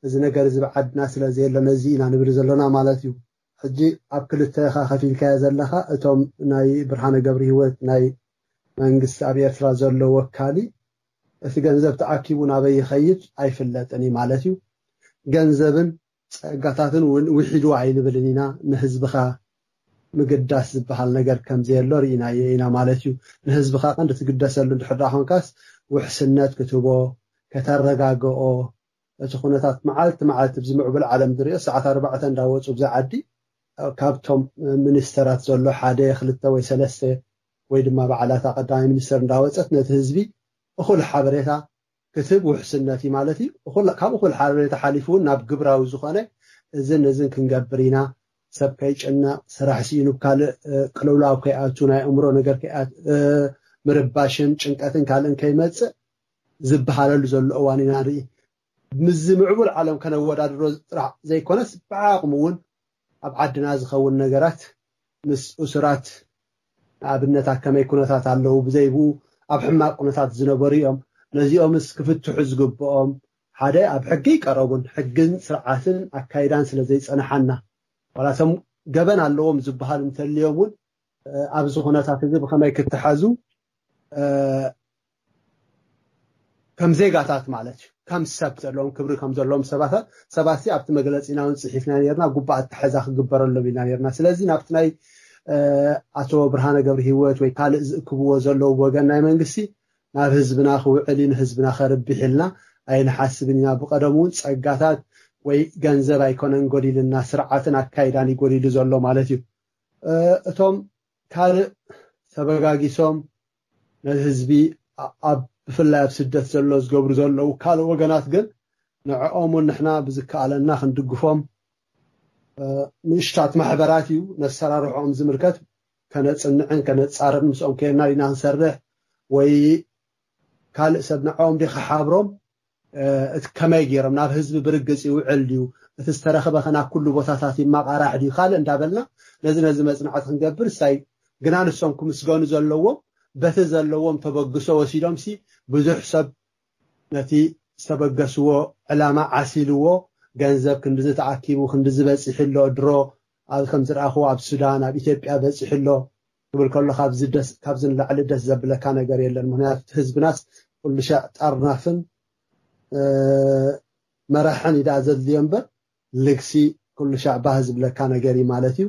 E: እዚ ነገር እዚ ብዓድና ስለዘየለ ነዚ ኢና ንብሪ ዘለና ማለት እዩ ሕጂ ኣብ ክልተ ከፊልካ ዘለኻ እቶም ናይ ብርሃነ ገብረ ህይወት ናይ መንግስቲ ኣብ ኤርትራ ዘሎ ወካሊ እቲ ገንዘብ ተኣኪቡ ናበይ ይኸይድ ኣይፍለጥን ማለት እዩ ገንዘብን ጸጋታትን ውሒዱ ኣይንብልን ኢና ንህዝብኻ ምግዳስ ዝበሃል ነገር ከም ዘየሎ ርኢና ማለት እዩ ንህዝብኻ ቀንዲ ትግደሰሉ እንድሕር ኮንካስ ውሕስነት ክትቦ ከተረጋግኦ እቲ ኩነታት መዓልቲ ብዝምዕብል ዓለም ድሪኦ ሰዓት 4 እንዳወጹ ብዛዓዲ ካብቶም ሚኒስተራት ዘሎ ሓደ 2 ወይ 3 ወይ ድማ በዓላት ቀዳማይ ሚኒስተር እንዳወጸት ነቲ ህዝቢ እኹል ሓበሬታ ክትብ ውሕስነት ማለት እዩ ካብ እኹል ሓበሬታ ሓሊፉ ናብ ግብራዊ ዝኾነ እዝን ክንገብር ኢና ሰብ ከይጭነቕ ስራሕ ሲኑ ካልእ ቅልውላው ከይኣቱ ናይ እምሮ ነገር ከይኣት ምርባሽን ጭንቀትን ካልእን ከይመጽእ ዝበሃለሉ ዘሎ እዋን ኢና ንርኢ ምዝ ምዕቡል ዓለም ከነወዳድሮ ጥራሕ ዘይኮነስ ብዓቕሙ እውን ኣብ ዓድና ዝኸውን ነገራት ምስ እሱራት ኣብነታት ከመይ ኩነታት ኣለዉ ብዘይብኡ ኣብ ሕማቅ ኩነታት ዝነበሩ እዮም ነዚኦምስ ክፍትሑ ዝግብኦም ሓደ ኣብ ሕጊ ይቀረቡን ሕግን ስርዓትን ኣካይዳን ስለዘይጸንሓና ወላቶም ገበን ኣለዎም ዝበሃል እንተልዮም እውን ኣብዚ ኩነታት እዚ ብከመይ ክትሓዙ ከም ዜጋታት ማለት እዩ ከም ሰብ ዘለዎም ክብሪ ከም ዘለዎም ሰባት ኣብቲ መግለጺና እውን ጽሒፍና ነርና ጉባእ ተሓዛ ክግበረሎም ኢና ነርና ስለዚ ናብቲ ናይ ኣቶ ብርሃነ ገብረ ህይወት ወይ ካልእ ዝእክብዎ ዘለዉ ወገን ናይ መንግስቲ ናብ ህዝብና ክውዕል ንህዝብና ከርብሕ ኢልና ኣይንሓስብን ኢና ብቀደም እውን ጸጋታት ወይ ገንዘብ ኣይኮነን ጎዲልና ስርዓትን ኣካይዳን ይጎዲሉ ዘሎ ማለት እዩ እቶም ካልእ ተበጋጊሶም ንህዝቢ ኣብ ብፍላይ ኣብ ስደት ዘሎ ዝገብሩ ዘለዉ ካልእ ወገናት ግን ንዕኦም ንሕና ብዝከኣለና ክንድግፎም ንእሽታት ማሕበራት እዩ ነሰራርሖም ዝምልከት ከነጽንዕን ከነጻርን ምስኦም ከይና ኢና ክንሰርሕ ወይ ካልእ ሰብ ንዕኦም ዲኸሓብሮም እቲ ከመይ ገይሮም ናብ ህዝቢ ብርግጽ ይውዕል ድዩ እቲ ዝተረኸበ ናብ ኩሉ ቦታታት ይማቃራሕ ድዩ ካልእ እንዳበልና ነዚ መጽናዕቲ ክንገብር ሳይ ግና ንሶም ክምስገኑ ዘለዎም በቲ ዘለዎም ተበግሶ ወሲዶም ብዙሕ ሰብ ነቲ ዝተበገስዎ ዕላማ ዓሲልዎ ገንዘብ ክንድዚ ተኣኪቡ ክንድዚ በፂሕሎ ድሮ ኣብ ከም ዝረኣኽዎ ኣብ ሱዳን ኣብ ኢትዮጵያ በፂሕሎ ክብል ከሎ ካብዚ ንላዕሊ ደስ ዘብለካ ነገር የለን ምክንያቱ ህዝብናስ ኩሉ ሻዕ ጣርናፍን መራሕን ኢዳ ዘድልዮ እምበር ልግሲ ኩሉ ሻዕ ባህ ዝብለካ ነገር ማለት እዩ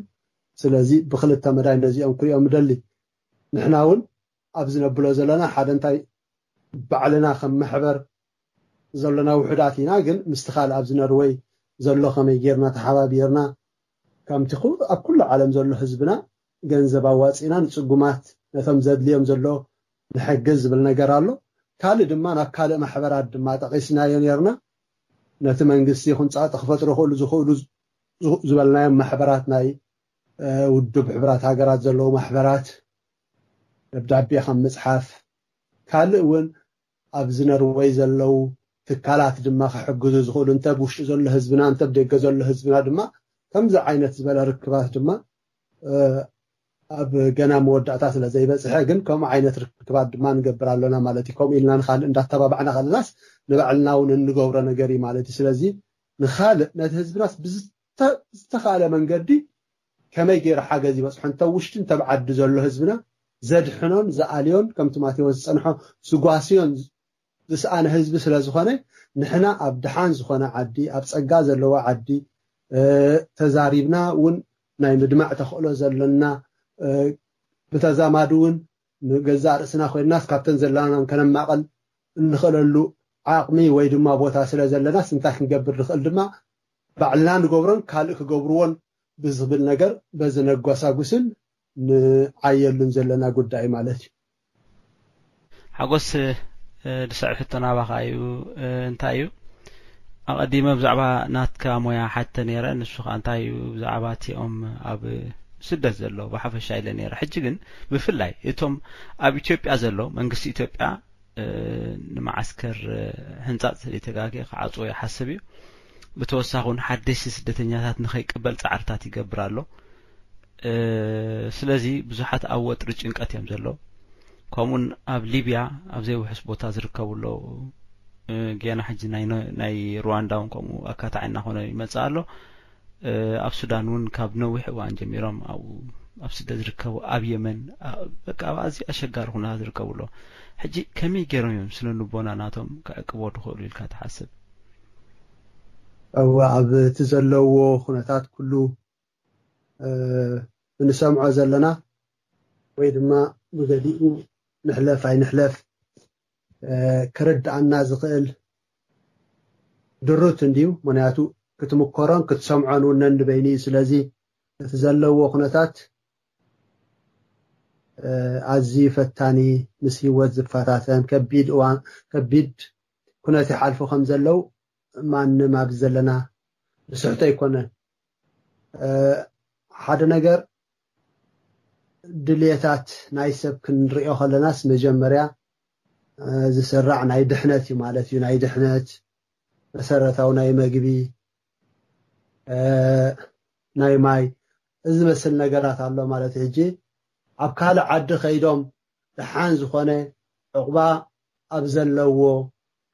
E: ስለዚ ብክልተ መዳይ ነዚኦም ክሪኦም ደሊ ንሕና እውን ኣብዚ ነብሎ ዘለና ሓደ እንታይ ባዕልና ከም ማሕበር ዘለና ውሕዳት ኢና ግን ምስትኻል ኣብዚ ነርወይ ዘሎ ከመይ ጌርና ተሓባቢርና ከምቲ ኣብ ኩሉ ዓለም ዘሎ ህዝብና ገንዘብ ኣዋፂና ንጽጉማት ነቶም ዘድልዮም ዘሎ ንሕግዝ ዝብል ነገር ኣሎ ካልእ ድማ ናብ ካልእ ማሕበራት ድማ ጠቂስናዮ ነርና ነቲ መንግስቲ ኩንፃጥ ክፈጥሩ ዝኽእሉ ዝበልናዮም ማሕበራት ናይ ውድብ ሕብራት ሃገራት ዘለዉ ማሕበራት ደብዳቤ ከም ምጽሓፍ ካልእ እውን ኣብዚ ነርወይ ዘለዉ ትካላት ድማ ክሕግዙ ዝኽእሉ እንተ ብውሽጢ ዘሎ ህዝብና እንተ ብደገ ዘሎ ህዝብና ድማ ከምዚ ዓይነት ዝበለ ርክባት ድማ ኣብ ገና መወዳእታ ስለዘይበፅሐ ግን ከምኡ ዓይነት ርክባት ድማ ንገብር ኣለና ማለት እዩ ከምኡ ኢልና ንኻልእ እንዳተባባዕና ከለናስ ንባዕልና እውን እንገብሮ ነገር እዩ ማለት እዩ ስለዚ ንኻልእ ነቲ ህዝብናስ ብዝተኻእለ መንገዲ ከመይ ገይረ ሓገዝ ይበፅሖ እንተ ውሽጢ እንተ ብዓዲ ዘሎ ህዝብና ዘድሕኖን ዝኣልዮን ከምቲ ማቴዎስ ዝፀንሖ ዝጓስዮን ዝሰኣነ ህዝቢ ስለ ዝኾነ ንሕና ኣብ ድሓን ዝኾነ ዓዲ ኣብ ጸጋ ዘለዎ ዓዲ ተዛሪብና እውን ናይ ምድማዕ ተኽእሎ ዘለና بتزامادون نجزار سنا خوينا سكابتن زلانا كنماقل نخللو عاقمي ويدما بوتا سلا زلنا سنتاك نقبر نخل دما بعلنا نقبرن كالك قبرون بزبل نجر بزن القصاقسن نعيلن زلنا قداي مالتي
F: حقوس لسعر حتنا بخايو انتايو أقديمه بزعبا ناتكا مويا حتى نيرا نسوخ انتايو بزعباتي أب سدت زلو بحفش شايله نيره حجي ግን بفلاي እቶም ኣብ ኢትዮጵያ ዘሎ መንግስቲ ኢትዮጵያ ንማዓስከር ህንጻት የተጋገ ከዓጾ ይሐስብ እዩ بتوسخون حدث ስደተኛታት ንኸይቅበል ጻዕርታት ይገብራሎ ስለዚ ብዙሓት ኣወጥር ጭንቀት እዮም ዘሎ ከምኡን ኣብ ሊብያ ኣብ ዘይውሕስ ቦታ ዝርከቡሎ ገና ሕጂ ናይ ሩዋንዳውን ከምኡ ኣካታዕና ሆነ ይመጻሎ ኣብ ሱዳንን ካብ ነዊሕ እዋን ጀሚሮም ኣብ ስደት ዝርከቡ ኣብ የመን በቃ ኣዚ ኣሸጋሪ ኩነታት ዝርከቡሎ ሕጂ ከመይ ገይሮም እዮም ስለንቦና ናቶም ከዕቅቦ ድኽእሉ ኢልካ ትሓስብ
E: أو ኣብ ተዘለዎ ኩነታት ኩሉ እንሰምዖ ዘለና ወይ ድማ ብገዲኡ ንሕለፍ ኣይንሕለፍ ክርዳእና ዝኽእል ድሩት እንዲሁ ምክንያቱ ክትምከሮን ክትሰምዖን ወነን በይኒ ስለዚ ተዘለዎ ኩነታት ኣዚ ፈታኒ ምስ ህይወት ዝፈታተን ከቢድ ኩነት ይሓልፉ ከም ዘለው ማንም ኣብ ዘለና ንስሕቶ ይኮነን ሓደ ነገር ድልየታት ናይ ሰብ ክንሪኦ ከለናስ መጀመርያ ዝስራዕ ናይ ድሕነት እዩ ማለት እዩ ናይ ድሕነት መሰረታዊ ናይ መግቢ ናይ ማይ እዚ መስል ነገራት ኣሎ ማለት ሕጂ ኣብ ካልእ ዓዲ ኸይዶም ድሓን ዝኾነ ዕቁባ ኣብ ዘለዎ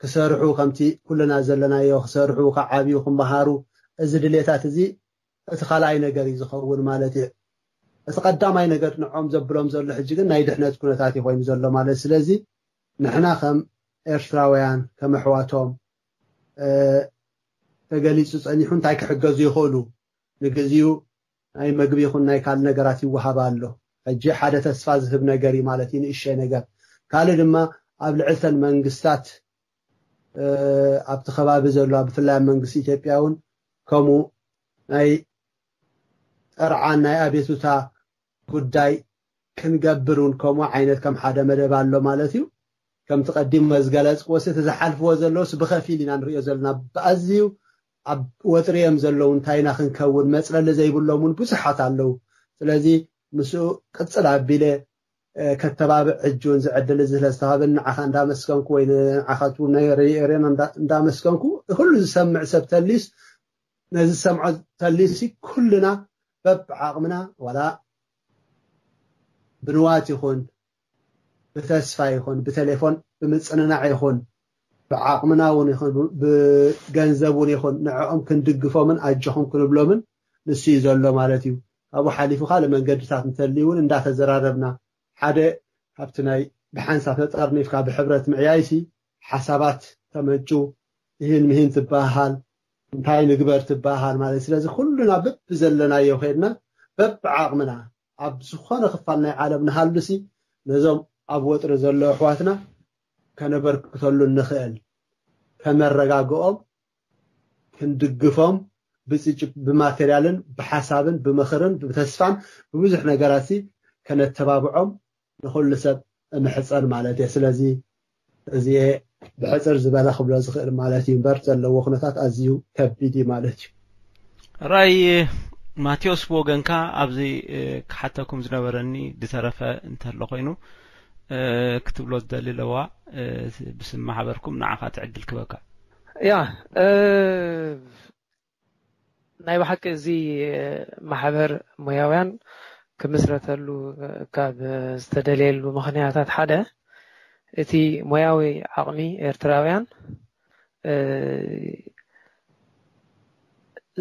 E: ክሰርሑ ከምቲ ኩልና ዘለናዮ ክሰርሑ ከዓብዩ ክመሃሩ እዚ ድሌታት እዚ እቲ ካልኣይ ነገር እዩ ዝኸውን ማለት እዩ እቲ ቀዳማይ ነገር ንዖም ዘብሎም ዘሎ ሕጂ ግን ናይ ድሕነት ኩነታት ይኮይኑ ዘሎ ማለት ስለዚ ንሕና ከም ኤርትራውያን ከም ኣሕዋቶም ተገሊጹ ጸኒሑ እንታይ ክሕገዙ ይኽእሉ ንግዚኡ ናይ መግቢ ይኹን ናይ ካል ነገራት ይወሃብ ኣሎ ሕጂ ሓደ ተስፋ ዝህብ ነገር እዩ ማለት እዩ ንእሽተይ ነገር ካልእ ድማ ኣብ ልዕልተን መንግስታት ኣብቲ ከባቢ ዘሎ ብፍላይ መንግስቲ ኢትዮጵያ እውን ከምኡ ናይ ጠርዓን ናይ ኣቤቱታ ጉዳይ ክንገብሩን ከምኡ ዓይነት ከም ሓደ መደብ ኣሎ ማለት እዩ ከም ተቀዲም መዝገለጽ ወሰተ ዝሓልፍዎ ዘለውስ ብኸፊል ኢና ንሪኦ ዘለና ብኣዝዩ ኣብ ወጥሪኦም ዘለው እንታይና ክንከውን መፅለሊ ዘይብሎምን ብዙሓት ኣለው ስለዚ ምስኡ ቅፅል ኣቢለ ከተባብዕ ሕጂውን ዝዕድል ዝለዝተኻብን ንዓኻ እንዳመስከንኩ ወይ ንዓኻቱ ነይረን እንዳመስከንኩ ኩሉ ዝሰምዕ ሰብ ተሊስ ነዚ ሰምዖ ተሊስ ኩልና በብዓቕምና ወላ ብንዋት ይኹን ብተስፋ ይኹን ብቴሌፎን ብምፅንናዕ ይኹን ብዓቕምና እውን ይኹን ብገንዘቡን ይኹን ንዕኦም ክንድግፎምን ኣጅኹም ክንብሎምን ንሱ እዩ ዘሎ ማለት እዩ ኣብኡ ሓሊፉ ካልእ መንገድታት እንተልይውን እንዳተዘራረብና ሓደ ካብቲ ናይ ብሓንሳብ ተጠርኒፍካ ብሕብረት ምዕያይሲ ሓሳባት ተመጩ ይህን ምሂን ትባሃል እንታይ ንግበር ትባሃል ማለት ስለዚ ኩሉና በብ ዘለናዮ ኸይድና በብዓቕምና ኣብ ዝኾነ ክፋል ናይ ዓለም ንሃልሲ ነዞም ኣብ ወጥሪ ዘሎ ኣሕዋትና ከነበርክተሉ ንኽእል ከመረጋግኦም ክንድግፎም ብማቴርያልን ብሓሳብን ብምኽርን ብተስፋን ብብዙሕ ነገራት ከነተባብዖም ንኹሉ ሰብ ምሕፀን ማለት እዩ ስለዚ እዚ ብሕፅር ዝበለ ክብሎ ዝኽእል ማለት እዩ እምበር ዘለዎ ኩነታት ኣዝዩ ከቢድ ማለት እዩ
F: ራይ ማቴዎስ ወገንካ ኣብዚ ክሓተኩም ዝነበረኒ ድተረፈ እንተሎ ኮይኑ ክትብሎ ዝደልለዋ ብስም ማሕበርኩም ንዓኻ ትዕድል ክበካ
G: ያ ናይ ባሕቂ እዚ ማሕበር ሞያውያን ክምስረተሉ ካብ ዝተደልየሉ ምኽንያታት ሓደ እቲ ሞያዊ ዓቕሚ ኤርትራውያን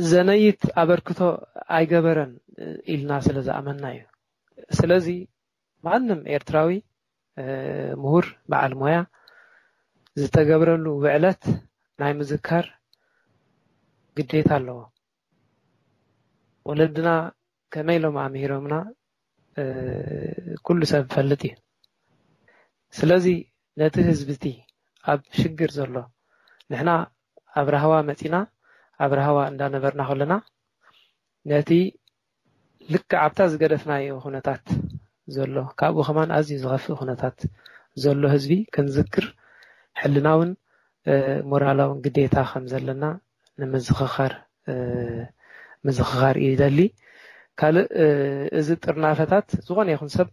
G: ዘነይት ኣበርክቶ ኣይገበረን ኢልና ስለ ዝኣመና እዩ ስለዚ ማንም ኤርትራዊ ምሁር በዓል ሞያ ዝተገብረሉ ውዕለት ናይ ምዝካር ግዴታ ኣለዎ ወለድና ከመይሎም ኣምሂሮምና ኩሉ ሰብ ፈልጥ እዩ ስለዚ ነቲ ህዝብቲ ኣብ ሽግር ዘሎ ንሕና ኣብ ረሃዋ መፂና ኣብ ረሃዋ እንዳነበርና ከለና ነቲ ልክ ኣብታ ዝገደፍናዮ ኩነታት ዘሎ ካብኡ ኸማን ኣዝዩ ዝኸፍእ ኩነታት ዘሎ ህዝቢ ክንዝክር ሕልናውን ሞራላውን ግዴታ ከም ዘለና ንምዝኽኻር እዩ ይደሊ ካልእ እዚ ጥርናፈታት ዝኾነ ይኹን ሰብ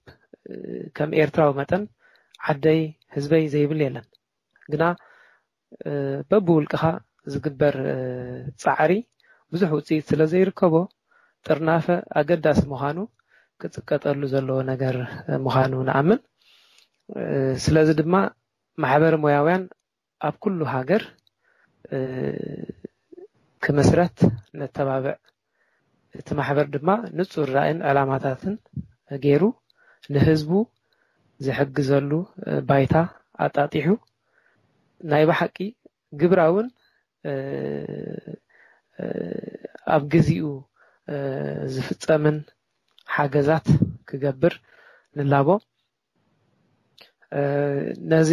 G: ከም ኤርትራዊ መጠን ዓደይ ህዝበይ ዘይብል የለን ግና በብውልቅኻ ዝግበር ፃዕሪ ብዙሕ ውፅኢት ስለ ዘይርከቦ ጥርናፈ ኣገዳሲ ምዃኑ ክጥቀጠሉ ዘለዎ ነገር ምዃኑ ንኣምን ስለዚ ድማ ማሕበር ሞያውያን ኣብ ኩሉ ሃገር ክመስረት ነተባብዕ እቲ ማሕበር ድማ ንጹር ራእይን ዕላማታትን ገይሩ ንህዝቡ ዝሕግዘሉ ባይታ ኣጣጢሑ ናይ ብሓቂ ግብራውን ኣብ ግዚኡ ዝፍጸምን ሓገዛት ክገብር ንላቦ ነዚ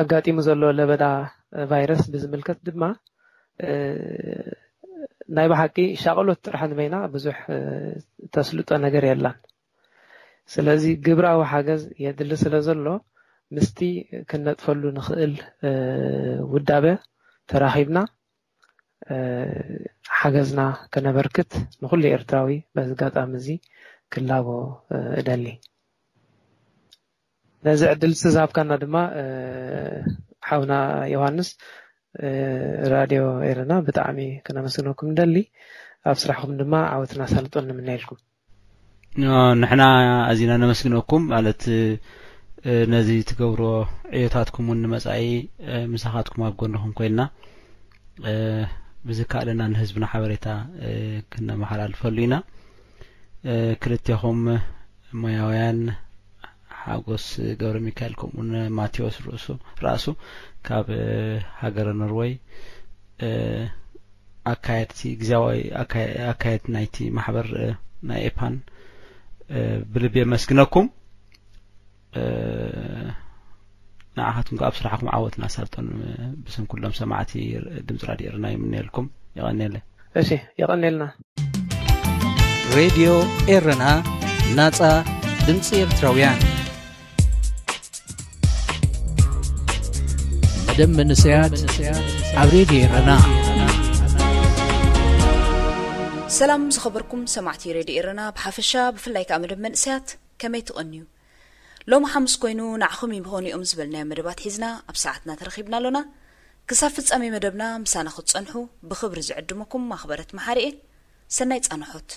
G: ኣጋጢሙ ዘሎ ለበዳ ቫይረስ ብዝምልከት ድማ ናይ ብሓቂ ሻቕሎት ጥራሕ ንበይና ብዙሕ ተስልጦ ነገር የላን ስለዚ ግብራዊ ሓገዝ የድሊ ስለ ዘሎ ምስቲ ክነጥፈሉ ንኽእል ውዳበ ተራኺብና ሓገዝና ከነበርክት ንኹሉ ኤርትራዊ በዚ ኣጋጣሚ እዚ ክላቦ እደሊ ነዚ ዕድል ዝሃብካና ድማ ሓውና ዮሃንስ ራድዮ ኤረና ብጣዕሚ ክነመስግነኩም ንደሊ ኣብ ስራሕኩም ድማ ዓወትና ሰልጦን ንምንያልኩም
F: ንሕና ኣዚና ነመስግነኩም ማለት ነዚ ትገብሮ ዕዮታትኩም ንመጻኢ ምሳኻትኩም ኣብ ጎንኩም ኮይልና ብዝካኣለና ንህዝብና ሓበሬታ ክነመሓላልፈሉ ኢና ክልቴኹም ሞያውያን ሓጎስ ገብረ ሚካኤል ከምኡን ማቴዎስ ራእሱ ካብ ሃገረ ኖርዌይ ኣካየድቲ ግዝያዊ ኣካየድ ናይቲ ማሕበር ናይ ኤፓን ብልብ የመስግነኩም ንዓኻትኩም ኣብ ስራሕኩም ዓወትና ሳልጦን ብስም ኩሎም ሰማዕቲ ድምፂ ራድዮ ኤረና ይምንየልኩም ይቐኒየለ
G: እሺ ይቐኒየልና
B: ሬድዮ ኤረና ናጻ ድምፂ ኤርትራውያን መደብ መንስያት ኣብ ሬድዮ ኤረና
H: ሰላም ዝኸበርኩም ሰማዕቲ ሬድዮ ኤረና ብሓፈሻ ብፍላይ ከዓ መደብ መንስያት ከመይ ትቐንዩ ሎም ሓሙስ ኮይኑ ንዓኹም ይምኾኑኦም ዝበልናዮ መደባት ሒዝና ኣብ ሰዓትና ተረኺብና ኣሎና ክሳብ ፍጻሜ መደብና ምሳና ክትጸንሑ ብኽብሪ ዝዕድመኩም ማኽበረት መሓሪኤ ሰናይ ጻንሖት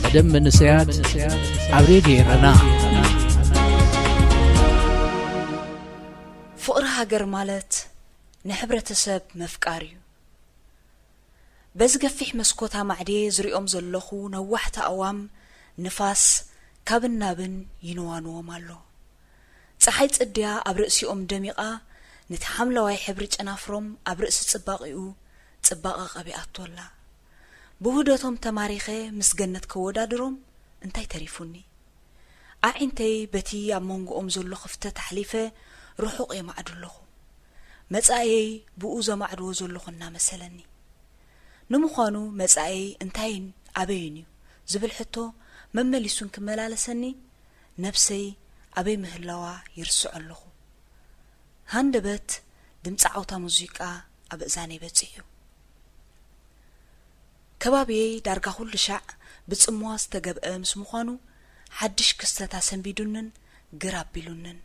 B: መደብ መንስያት ኣብ ሬድዮ ኤረና
H: ፍቕሪ ሃገር ማለት ንሕብረተሰብ መፍቃር እዩ በዚ ገፊሕ መስኮታ ማዕዴ ዝሪኦም ዘለኹ ነዋሕቲ ኣዋም ንፋስ ካብን ናብን ይንዋንዎም ኣሎ ፀሓይ ጽድያ ኣብ ርእሲኦም ደሚቓ ነቲ ሓምለዋይ ሕብሪ ጨናፍሮም ኣብ ርእሲ ጽባቕኡ ጽባቐ ቀቢኣቶላ ብውህደቶም ተማሪኸ ምስ ገነት ከወዳድሮም እንታይ ተሪፉኒ ኣዒንተይ በቲ ኣብ መንጎኦም ዘሎ ክፍተት ኣሕሊፈ ርሑቕ የማዕዱ ኣለኹ መጻኤይ ብኡ ዘማዕድዎ ዘለኹና መሰለኒ ንምዃኑ መጻኤይ እንታይን ኣበይን እዩ ዝብል ሕቶ መመሊሱን ክመላለሰኒ ነፍሰይ ኣበይ ምህላዋ ይርስዑ ኣለኹ ሃንደበት ድምፂ ዓውታ ሙዚቃ ኣብ እዛነይ በፂሑ ከባቢየይ ዳርጋ ኩሉ ሻዕ ብጽምዋ ዝተገብአ ምስ ምዃኑ ሓድሽ ክስተታ ሰንቢዱንን ግር ኣቢሉንን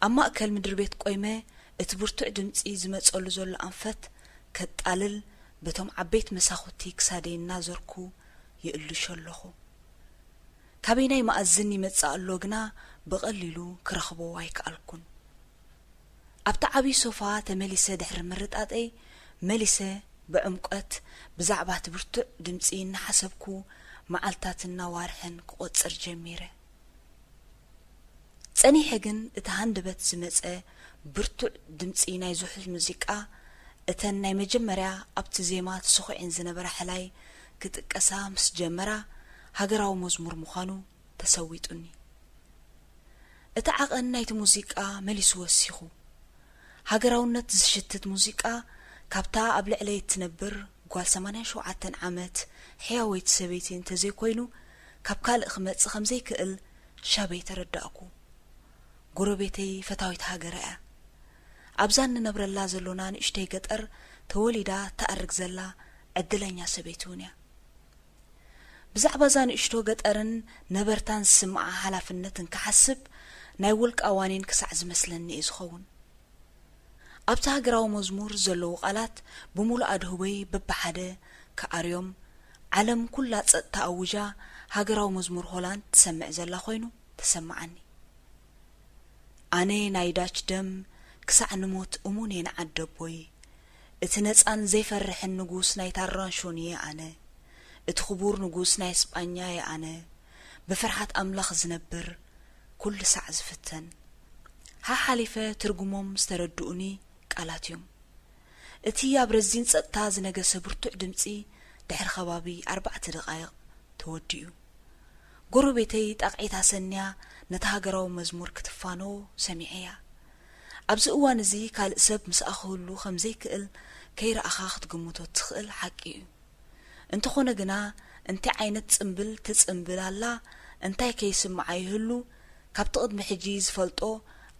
H: ኣብ ማእከል ምድሪ ቤት ቆይመ እቲ ብርቱዕ ድምፂ ዝመጸሉ ዘሎ ኣንፈት ከጣልል በቶም ዓበይት መሳኹቲ ክሳደይ እናዘርኩ ይእልሹ ኣለኹ ካበይናይ ማእዝን ይመጽእ ኣሎ ግና ብቐሊሉ ክረኽቦ ኣይከኣልኩን ኣብቲ ዓብዪ ሶፋ ተመሊሰ ድሕሪ ምርጣጠይ መሊሰ بعمقت بزعبات برتع دمسي نحسبكو معلتات النوارحن كقصر جميرة صنيحة جن اتهندبت زمزة برتع دمسي نايزوح الموسيقى እተን ናይ መጀመርያ ኣብቲ ዜማ ተሰኺዕን ዝነበረ ሕላይ ክጥቀሳ ምስ ጀመራ ሃገራዊ መዝሙር ምዃኑ ተሰዊጡኒ እቲ ዓቐን ናይቲ ሙዚቃ መሊሱ ወሲኹ ሃገራውነት ዝሽትት ሙዚቃ ካብታ ኣብ ልዕለይ ትነብር ጓል 87 ዓመት ሕያወይቲ ሰበይቲ እንተዘይኮይኑ ካብ ካልእ ክመጽእ ከምዘይክእል ሻበይ ተረዳእኩ ጎረቤተይ ፈታዊት ሃገር እያ ኣብዛን ንነብረላ ዘሎና ንእሽተይ ገጠር ተወሊዳ ተኣርግ ዘላ ዕድለኛ ሰበይቲ እውን እያ ብዛዕባ እዛ ንእሽቶ ገጠርን ነበርታን ዝስምዓ ሓላፍነትን ክሓስብ ናይ ውልቃ ዋኒን ክሳዕ ዝመስለኒ እዩ ዝኸውን ኣብቲ ሃገራዊ መዝሙር ዘለዉ ቃላት ብሙሉእ ኣድህበይ በብሓደ ከኣርዮም ዓለም ኩላ ጸጥታ ኣውጃ ሃገራዊ መዝሙር ሆላንድ ትሰምዕ ዘላ ኮይኑ ተሰማዓኒ ኣነ ናይ ዳች ደም ክሳዕ ንሞት እሙን እየ ንዓደቦይ እቲ ነፃን ዘይፈርሕን ንጉስ ናይ ታራንሾን እየ ኣነ እቲ ክቡር ንጉስ ናይ እስጳኛ እየ ኣነ ብፍርሓት ኣምላኽ ዝነብር ኩሉ ሳዕ ዝፍተን ሓሓሊፈ ትርጉሞም ዝተረድኡኒ ቃላት እዮም እቲ ኣብ ረዚን ጸጥታ ዝነገሰ ብርቱዕ ድምፂ ድሕሪ ከባቢ 4 ደቓይቕ ተወዲኡ ጎረቤተይ ጣቕዒታ ሰንያ ነቲ ሃገራዊ መዝሙር ክትፋኖ ሰሚዐ እያ ኣብዚ እዋን እዚ ካልእ ሰብ ምስ ኣኽህሉ ከምዘይክእል ከይረኣኻ ክትግምቶ ትኽእል ሓቂ እዩ እንተኾነ ግና እንታይ ዓይነት ጽምብል ትጽምብል ኣላ እንታይ ከይስምዓ ይህሉ ካብቲ ቅድሚ ሕጂ ዝፈልጦ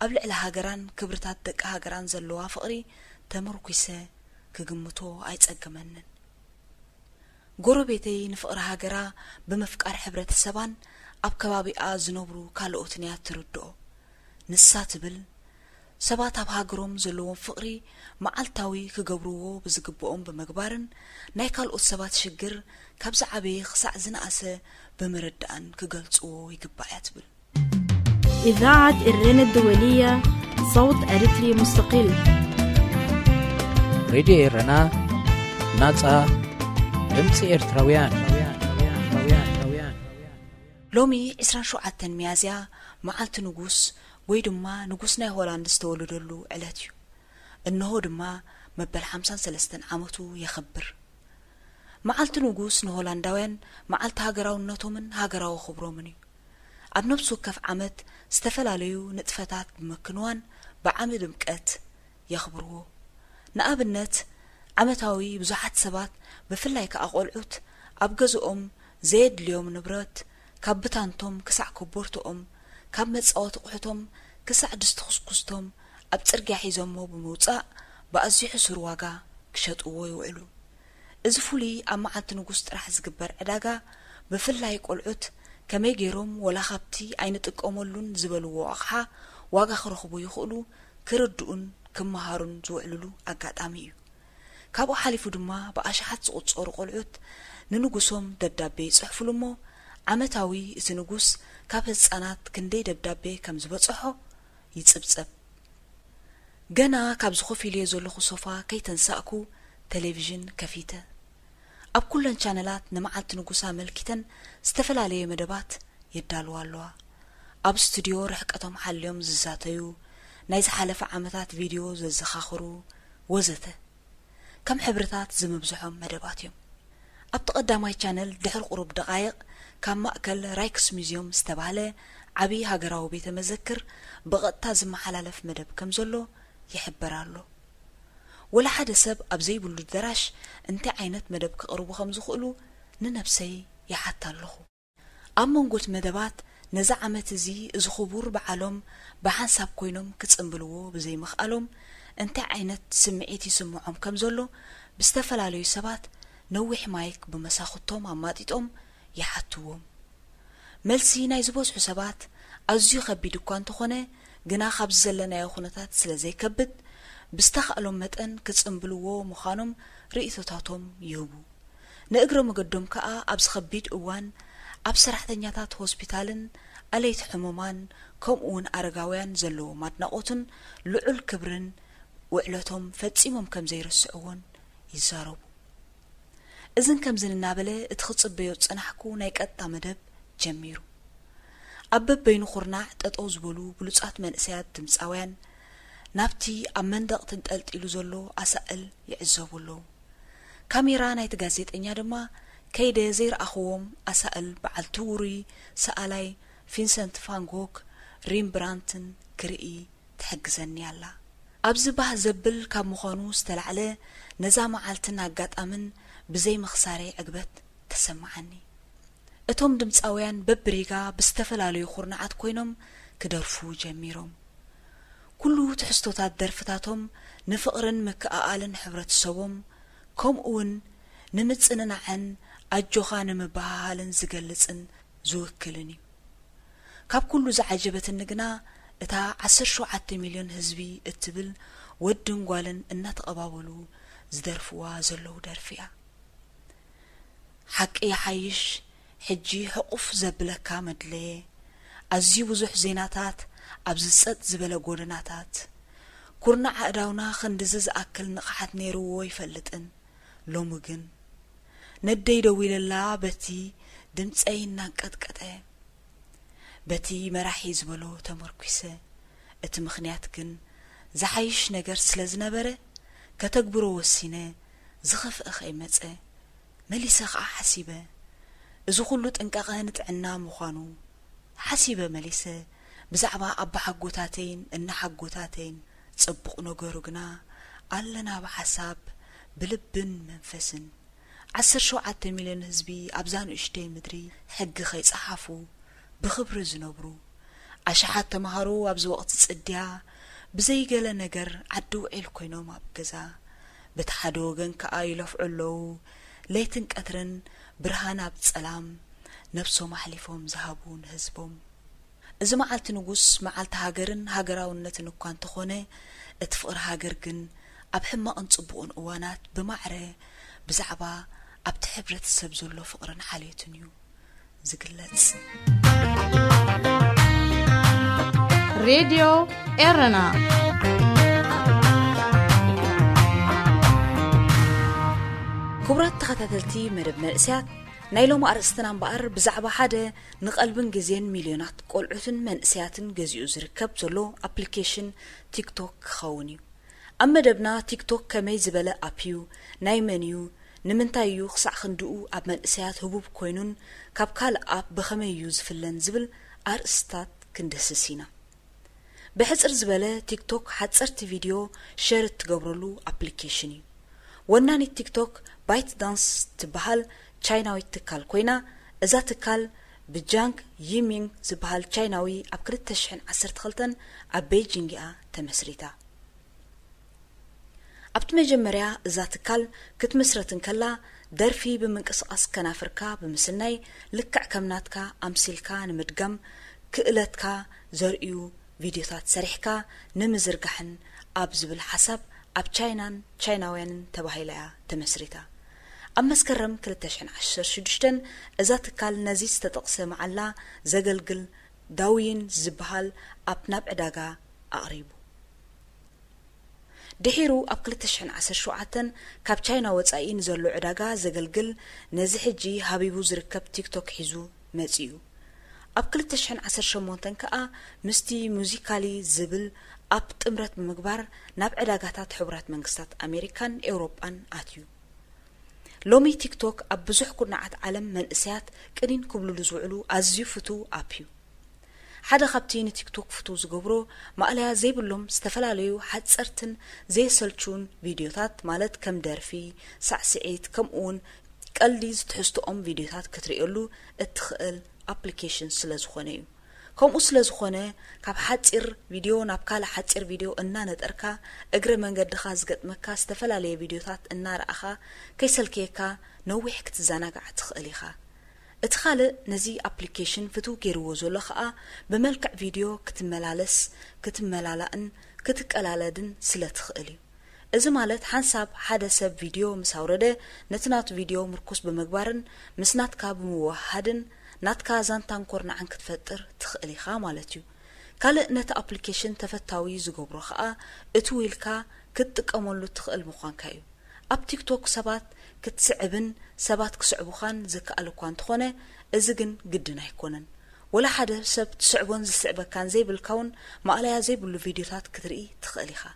H: ኣብ ልዕሊ ሃገራን ክብርታት ደቂ ሃገራን ዘለዋ ፍቕሪ ተመርኩሰ ክግምቶ ኣይጸገመንን ጎረቤተይ ንፍቕሪ ሃገራ ብምፍቃር ሕብረተሰባን ኣብ ከባቢኣ ዝነብሩ ካልኦትን እያ ትርድኦ ንሳ ትብል ሰባት ኣብ ሃገሮም ዘለዎም ፍቕሪ መዓልታዊ ክገብርዎ ብዝግብኦም ብምግባርን ናይ ካልኦት ሰባት ሽግር ካብ ዝዓበየ ክሳዕ ዝነኣሰ ብምርዳእን ክገልጽዎ ይግባእ እያ ትብል
C: إذاعة الرنا الدولية صوت أريتري مستقل
B: راديو الرنا ناصا دمص إرتراويان
H: لومي 27 ميازيا معلت نغوس ወይ ድማ ንጉስ ናይ ሆላንድ ዝተወለደሉ ዕለት እዩ እንሆ ድማ መበል 53 ዓመቱ ይኽብር መዓልቲ ንጉስ ንሆላንዳውያን መዓልቲ ሃገራውነቶምን ሃገራዊ ክብሮምን እዩ ኣብ ነፍሱ ወከፍ ዓመት ዝተፈላለዩ ንጥፈታት ብምክንዋን ብዓመት ድምቀት የኽብርዎ ንኣብነት ዓመታዊ ብዙሓት ሰባት ብፍላይ ከዓ ቆልዑት ኣብ ገዝኦም ዘየድልዮም ንብረት ካብ ብታንቶም ክሳዕ ከቦርቶኦም ካብ መጻወት ቁሕቶም ክሳዕ ድስቲ ክስኩስቶም ኣብ ጽርግያ ሒዞሞ ብምውጻእ ብኣዝዩ ሕሱር ዋጋ ክሸጥዎ ይውዕሉ እዚ ፍሉይ ኣብ መዓልቲ ንጉስ ጥራሕ ዝግበር ዕዳጋ ብፍላይ ቆልዑት ከመይ ገይሮም ወላ ካብቲ ኣይንጥቀመሉን ዝበልዎ ኣቕሓ ዋጋ ክረኽቡ ይኽእሉ ክርድኡን ክመሃሩን ዝውዕልሉ ኣጋጣሚ እዩ ካብኡ ሓሊፉ ድማ ብኣሽሓት ዝቁጸሩ ቆልዑት ንንጉሶም ደብዳቤ ይጽሕፍሉ እሞ ዓመታዊ እቲ ንጉስ ካብ ህፃናት ክንደይ ደብዳቤ ከም ዝበጽሖ ይጽብጸብ ገና ካብ ዝኸፊልየ ዘለኹ ሶፋ ከይተንሳእኩ ቴሌቪዥን ከፊተ ኣብ ኩለን ቻነላት ንመዓልቲ ንጉሳ መልኪተን ዝተፈላለየ መደባት የዳልዋ ኣለዋ ኣብ ስቱድዮ ርሕቀቶም ሓልዮም ዝዛተዩ ናይ ዝሓለፈ ዓመታት ቪድዮ ዘዘኻኽሩ ወዘተ ከም ሕብርታት ዝምብዝሖም መደባት እዮም ኣብ ተቐዳማይ ቻነል ድሕሪ ቁሩብ ደቓይቕ ካብ ማእከል ራይክስ ሙዚየም ዝተባህለ ዓብይ ሃገራዊ ቤተ መዘክር ብቐጥታ ዝመሓላለፍ መደብ ከም ዘሎ ይሕበር ኣሎ ወላ ሓደ ሰብ ኣብ ዘይብሉ ደራሽ እንታይ ዓይነት መደብ ክቕርቡ ከም ዝኽእሉ ንነፍሰይ ይሓታ ኣለኹ ኣብ መንጎት መደባት ነዛ ዓመት እዚ ዝኽቡር በዓሎም ብሓንሳብ ኮይኖም ክጽምብልዎ ብዘይምኽኣሎም እንታይ ዓይነት ስምዒት ይስምዖም ከም ዘሎ ብዝተፈላለዩ ሰባት ነዊሕ ማይክ ብመሳኽቶም ኣማጢጦም ይሓትዎም መልሲ ናይ ዝበዝሑ ሰባት ኣዝዩ ከቢድ እኳ እንተኾነ ግና ካብ ዘለናዮ ኩነታት ስለ ዘይከብድ ብዝተኽኣሎም መጠን ክጽምብልዎ ምዃኖም ርእይቶታቶም ይህቡ ንእግረ መገዶም ከዓ ኣብ ዝኸቢድ እዋን ኣብ ሰራሕተኛታት ሆስፒታልን ኣለይቲ ሕሙማን ከምኡውን ኣረጋውያን ዘለዎም ኣድናቖትን ልዑል ክብርን ውዕለቶም ፈጺሞም ከም ዘይርስዕዎን ይዛረቡ እዝን ከም ዝንናበለ እቲ ክጽበዮ ጽናሕኩ ናይ ቀጥታ መደብ ጀሚሩ ኣብ በበይኑ ኹርናዕ ጠጠው ዝበሉ ብሉጻት መንእሰያት ድምፃውያን ናብቲ ኣብ መንደቕ ተንጠልጢሉ ዘሎ ኣሳእል ይዕዘቡሉ ካሜራ ናይቲ ጋዜጠኛ ድማ ከይደ ዘይረኣኽዎም ኣሳእል በዓልቲ ውሩይ ሰኣላይ ቪንሰንት ቫን ጎግ ሪምብራንትን ክርኢ ትሕግዘኒ ኣላ ኣብዚ ባህ ዘብል ካብ ምዃኑ ዝተላዕለ ነዛ መዓልትን ኣጋጣምን ብዘይ መኽሳሪ ዕግበት ተሰማዓኒ እቶም ድምፃውያን በብሪጋ ብዝተፈላለዩ ኩርናዓት ኮይኖም ክደርፉ ጀሚሮም ኩሉ ትሕዝቶታት ደርፍታቶም ንፍቕርን ምክኣኣልን ሕብረተሰቦም ከምኡውን ንምጽንናዕን ኣጆኻ ንምባሃልን ዝገልጽን ዝውክልን እዩ ካብ ኩሉ ዝዓጀበትን ግና እታ 17 ሚልዮን ህዝቢ እትብል ወድን ጓልን እናተቐባበሉ ዝደርፍዋ ዘለዉ ደርፊያ ሓቂ ይሓይሽ ሕጂ ሕቑፍ ዘብለካ መድለየ ኣዝዩ ብዙሕ ዜናታት ኣብ ዝጸጥ ዝበለ ጎደናታት ኩርናዕ ኣእዳውና ክንድዚ ዝኣክል ንቕሓት ነይርዎ ይፈልጥን ሎሚ ግን ነደይ ደው ኢለላ በቲ ድምፀይ እናንቀጥቀጠ በቲ መራሒ ዝበሎ ተመርኩሰ እቲ ምኽንያት ግን ዝሓይሽ ነገር ስለ ዝነበረ ከተግብሮ ወሲነ ዝኸፍአ ኸይመፀ መሊሰ ኸዓ ሓሲበ እዚ ኩሉ ጥንቃቐ ንጥዕና ምዃኑ ሓሲበ መሊሰ ብዛዕባ ኣባ ሓጎታተይን እና ሓጎታተይን ጽቡቕ ነገሩ ግና ኣለና ብሓሳብ ብልብን መንፈስን 17 ሚልዮን ህዝቢ ኣብዛ ንእሽተይ ምድሪ ሕጊ ኸይፀሓፉ ብኽብሪ ዝነብሩ ኣሽሓት ተምሃሮ ኣብዚ ወቕቲ ጽድያ ብዘይገለ ነገር ዓዲ ውዒል ኮይኖም ኣብ ገዛ በቲ ሓደ ወገን ከዓ ይለፍዑ ኣለዉ ለይትን ቀትርን ብርሃን ኣብ ጸላም ነብሶም ኣሕሊፎም ዝሃቡ ንህዝቦም እዚ መዓልቲ ንጉስ መዓልቲ ሃገርን ሃገራውነትን እኳ እንተኾነ እቲ ፍቕሪ ሃገር ግን ኣብ ሕማቕን ጽቡቕን እዋናት ብማዕረ ብዛዕባ ኣብቲ ሕብረተሰብ ዘሎ ፍቕርን ሓልዮትን እዩ ዝግለጽ
C: ሬድዮ ኤረና
H: ክቡራት ተኸታተልቲ መደብ መንእስያት ናይ ሎሚ ኣርእስትና እምበኣር ብዛዕባ ሓደ ንቐልብን ግዜን ሚልዮናት ቆልዑትን መንእስያትን ገዚኡ ዝርከብ ዘሎ ኣፕሊኬሽን ቲክቶክ ክኸውን እዩ ኣብ መደብና ቲክቶክ ከመይ ዝበለ ኣፕ እዩ ናይ መን እዩ ንምንታይ እዩ ክሳዕ ክንድኡ ኣብ መንእስያት ህቡብ ኮይኑን ካብ ካልእ ኣፕ ብኸመይ እዩ ዝፍለን ዝብል ኣርእስታት ክንደስስ ኢና ብሕፅር ዝበለ ቲክቶክ ሓፀርቲ ቪድዮ ሸር እትገብረሉ ኣፕሊኬሽን እዩ ወናኒት ቲክቶክ ባይት ዳንስ ትበሃል ቻይናዊት ትካል ኮይና እዛ ትካል ብጃንግ ይሚንግ ዝበሃል ቻይናዊ ኣብ 2012 ኣብ ቤጂንግ እያ ተመስሪታ ኣብቲ መጀመርያ እዛ ትካል ክትመስረትን ከላ ደርፊ ብምንቅስቃስ ከናፍርካ ብምስናይ ልክዕ ከምናትካ ኣምሲልካ ንምድጋም ክእለትካ ዘርእዩ ቪድዮታት ሰሪሕካ ንምዝርጋሕን ኣብ ዝብል ሓሳብ ኣብ ቻይናን ቻይናውያንን ተባሂላ ተመስሪታ ኣብ መስከረም 2016 እዛ ትካል ነዚ ዝተጠቕሰ መዓላ ዘገልግል ዳውይን ዝበሃል ኣብ ናብ ዕዳጋ ኣቕሪቡ ድሒሩ ኣብ 2017 ካብ ቻይና ወፃኢ ንዘሎ ዕዳጋ ዘገልግል ነዚ ሕጂ ሃቢቡ ዝርከብ ቲክቶክ ሒዙ መጺኡ ኣብ 2018 ከዓ ምስቲ ሙዚካሊ ዝብል ኣብ ጥምረት ብምግባር ናብ ዕዳጋታት ሕብራት መንግስታት ኣሜሪካን ኤውሮጳን ኣትዩ ሎሚ ቲክቶክ ኣብ ብዙሕ ኩርናዓት ዓለም መንእስያት ቅኒን ክብልሉ ዝውዕሉ ኣዝዩ ፍቱው ኣፕ እዩ ሓደ ካብቲ ንቲክቶክ ፍቱው ዝገብሮ ማእለያ ዘይብሎም ዝተፈላለዩ ሓፀርትን ዘይሰልቹን ቪድዮታት ማለት ከም ደርፊ ሳዕስዒት ከምኡውን ቀልዲ ዝትሕዝቶኦም ቪድዮታት ክትሪእሉ እትኽእል ኣፕሊኬሽን ስለ ዝኾነ እዩ ከምኡ ስለ ዝኾነ ካብ ሓፂር ቪድዮ ናብ ካልእ ሓፂር ቪድዮ እናነጠርካ እግረ መንገድኻ ዝገጥመካ ዝተፈላለዩ ቪድዮታት እናረኣኻ ከይሰልከየካ ነዊሕ ክትዘናጋዕ ትኽእል ኢኻ እቲ ካልእ ነዚ ኣፕሊኬሽን ፍቱው ገይርዎ ዘሎ ከዓ ብመልክዕ ቪድዮ ክትመላለስ ክትመላላእን ክትቀላለድን ስለ ትኽእል እዩ እዚ ማለት ሓንሳብ ሓደ ሰብ ቪድዮ ምስ ኣውረደ ነቲ ናቱ ቪድዮ ምርኩስ ብምግባርን ምስ ናትካ ብምዋሃድን ናትካ ዛንታን ኮርናዕን ክትፈጥር ትኽእል ኢኻ ማለት እዩ ካልእ ነቲ ኣፕሊኬሽን ተፈታዊ ዝገብሮ ከዓ እቲ ዊልካ ክትጥቀመሉ ትኽእል ምዃንካ እዩ ኣብ ቲክቶክ ሰባት ክትስዕብን ሰባት ክስዕቡኻን ዝከኣል እኳ እንተኾነ እዚ ግን ግድን ኣይኮነን ولا حدا سب تسعبون زسعبكان زي بالكون مقليا زي بلو فيديوهات كتري تخليخا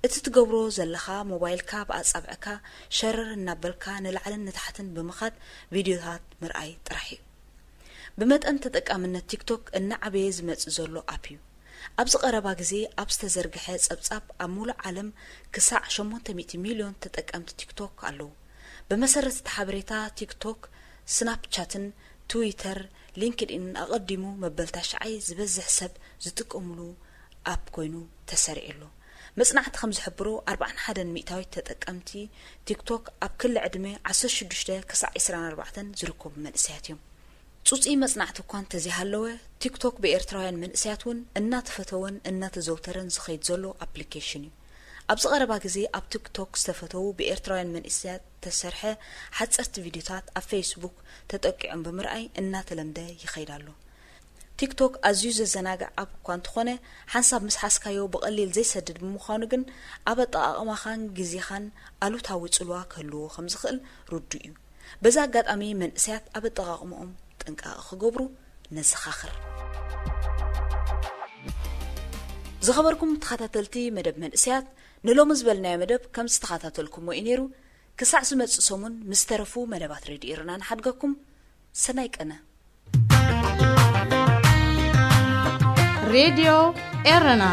H: اتتقبرو زلخا موبايلكا بأصابعكا شرر النابلكا نلعلن نتحتن بمخات فيديوهات مرأي طرحي بمت أنت تتقامن التيك توك النعبي زمت زولو أبيو أبز قربا غزي أبز تزرقحي أبز أمول عالم كساع 800 مليون تتقامت تيك توك ألو بمسرة تحبريتا تيك توك سناب شاتن تويتر لينكد إن أقدمو مبلتاش عاي زبزح سب زتقاملو أب كوينو تسرعلو مصنعت 5 حبرو 41 مئتاوي تتقامتي تيك توك أب كل عدمي 16 كساع 24 زركو بمنسياتيوم صوصي مصنعت كون تزيهالوه تيك توك بإرتراوያን منسياتون እናተፈተውን እናተዘውተረን ዝኸይድ ዘሎ አፕሊኬሽን ኣብዚ ቀረባ ግዜ ኣብ ቲክ ቶክ ዝተፈተው በኤርትራውያን መንእስያት ተሰርሐ ሓጸርቲ ቪድዮታት ኣብ ፌስቡክ ተጠቂዖም ብምርኣይ እናተለምደ ይኸይዳሉ ቲክ ቶክ ኣዝዩ ዘዘናግዕ ኣብ እኳ እንትኾነ ሓንሳብ ምስ ሓስካዮ ብቐሊል ዘይሰድድ ብምዃኑ ግን ኣብ ኣጠቓቕማኻን ግዜኻን ኣሉታዊ ጽልዋ ክህልዎ ከም ዝኽእል ርዱ እዩ በዛ ኣጋጣሚ መንእስያት ኣብ ኣጠቓቕሞኦም ጥንቃቐ ክገብሩ ነዘኻኽር ዝኸበርኩም ተኸታተልቲ መደብ መንእስያት ንሎሚ ዝበልናዮ መደብ ከም ዝተኸታተልኩሞ እዩ ነይሩ ክሳዕ ዝመጽእ ሰሙን ምስ ተረፉ መደባት ሬድዮ ኤረና ንሓድገኩም ሰናይ ቀነ
C: ሬድዮ ኤረና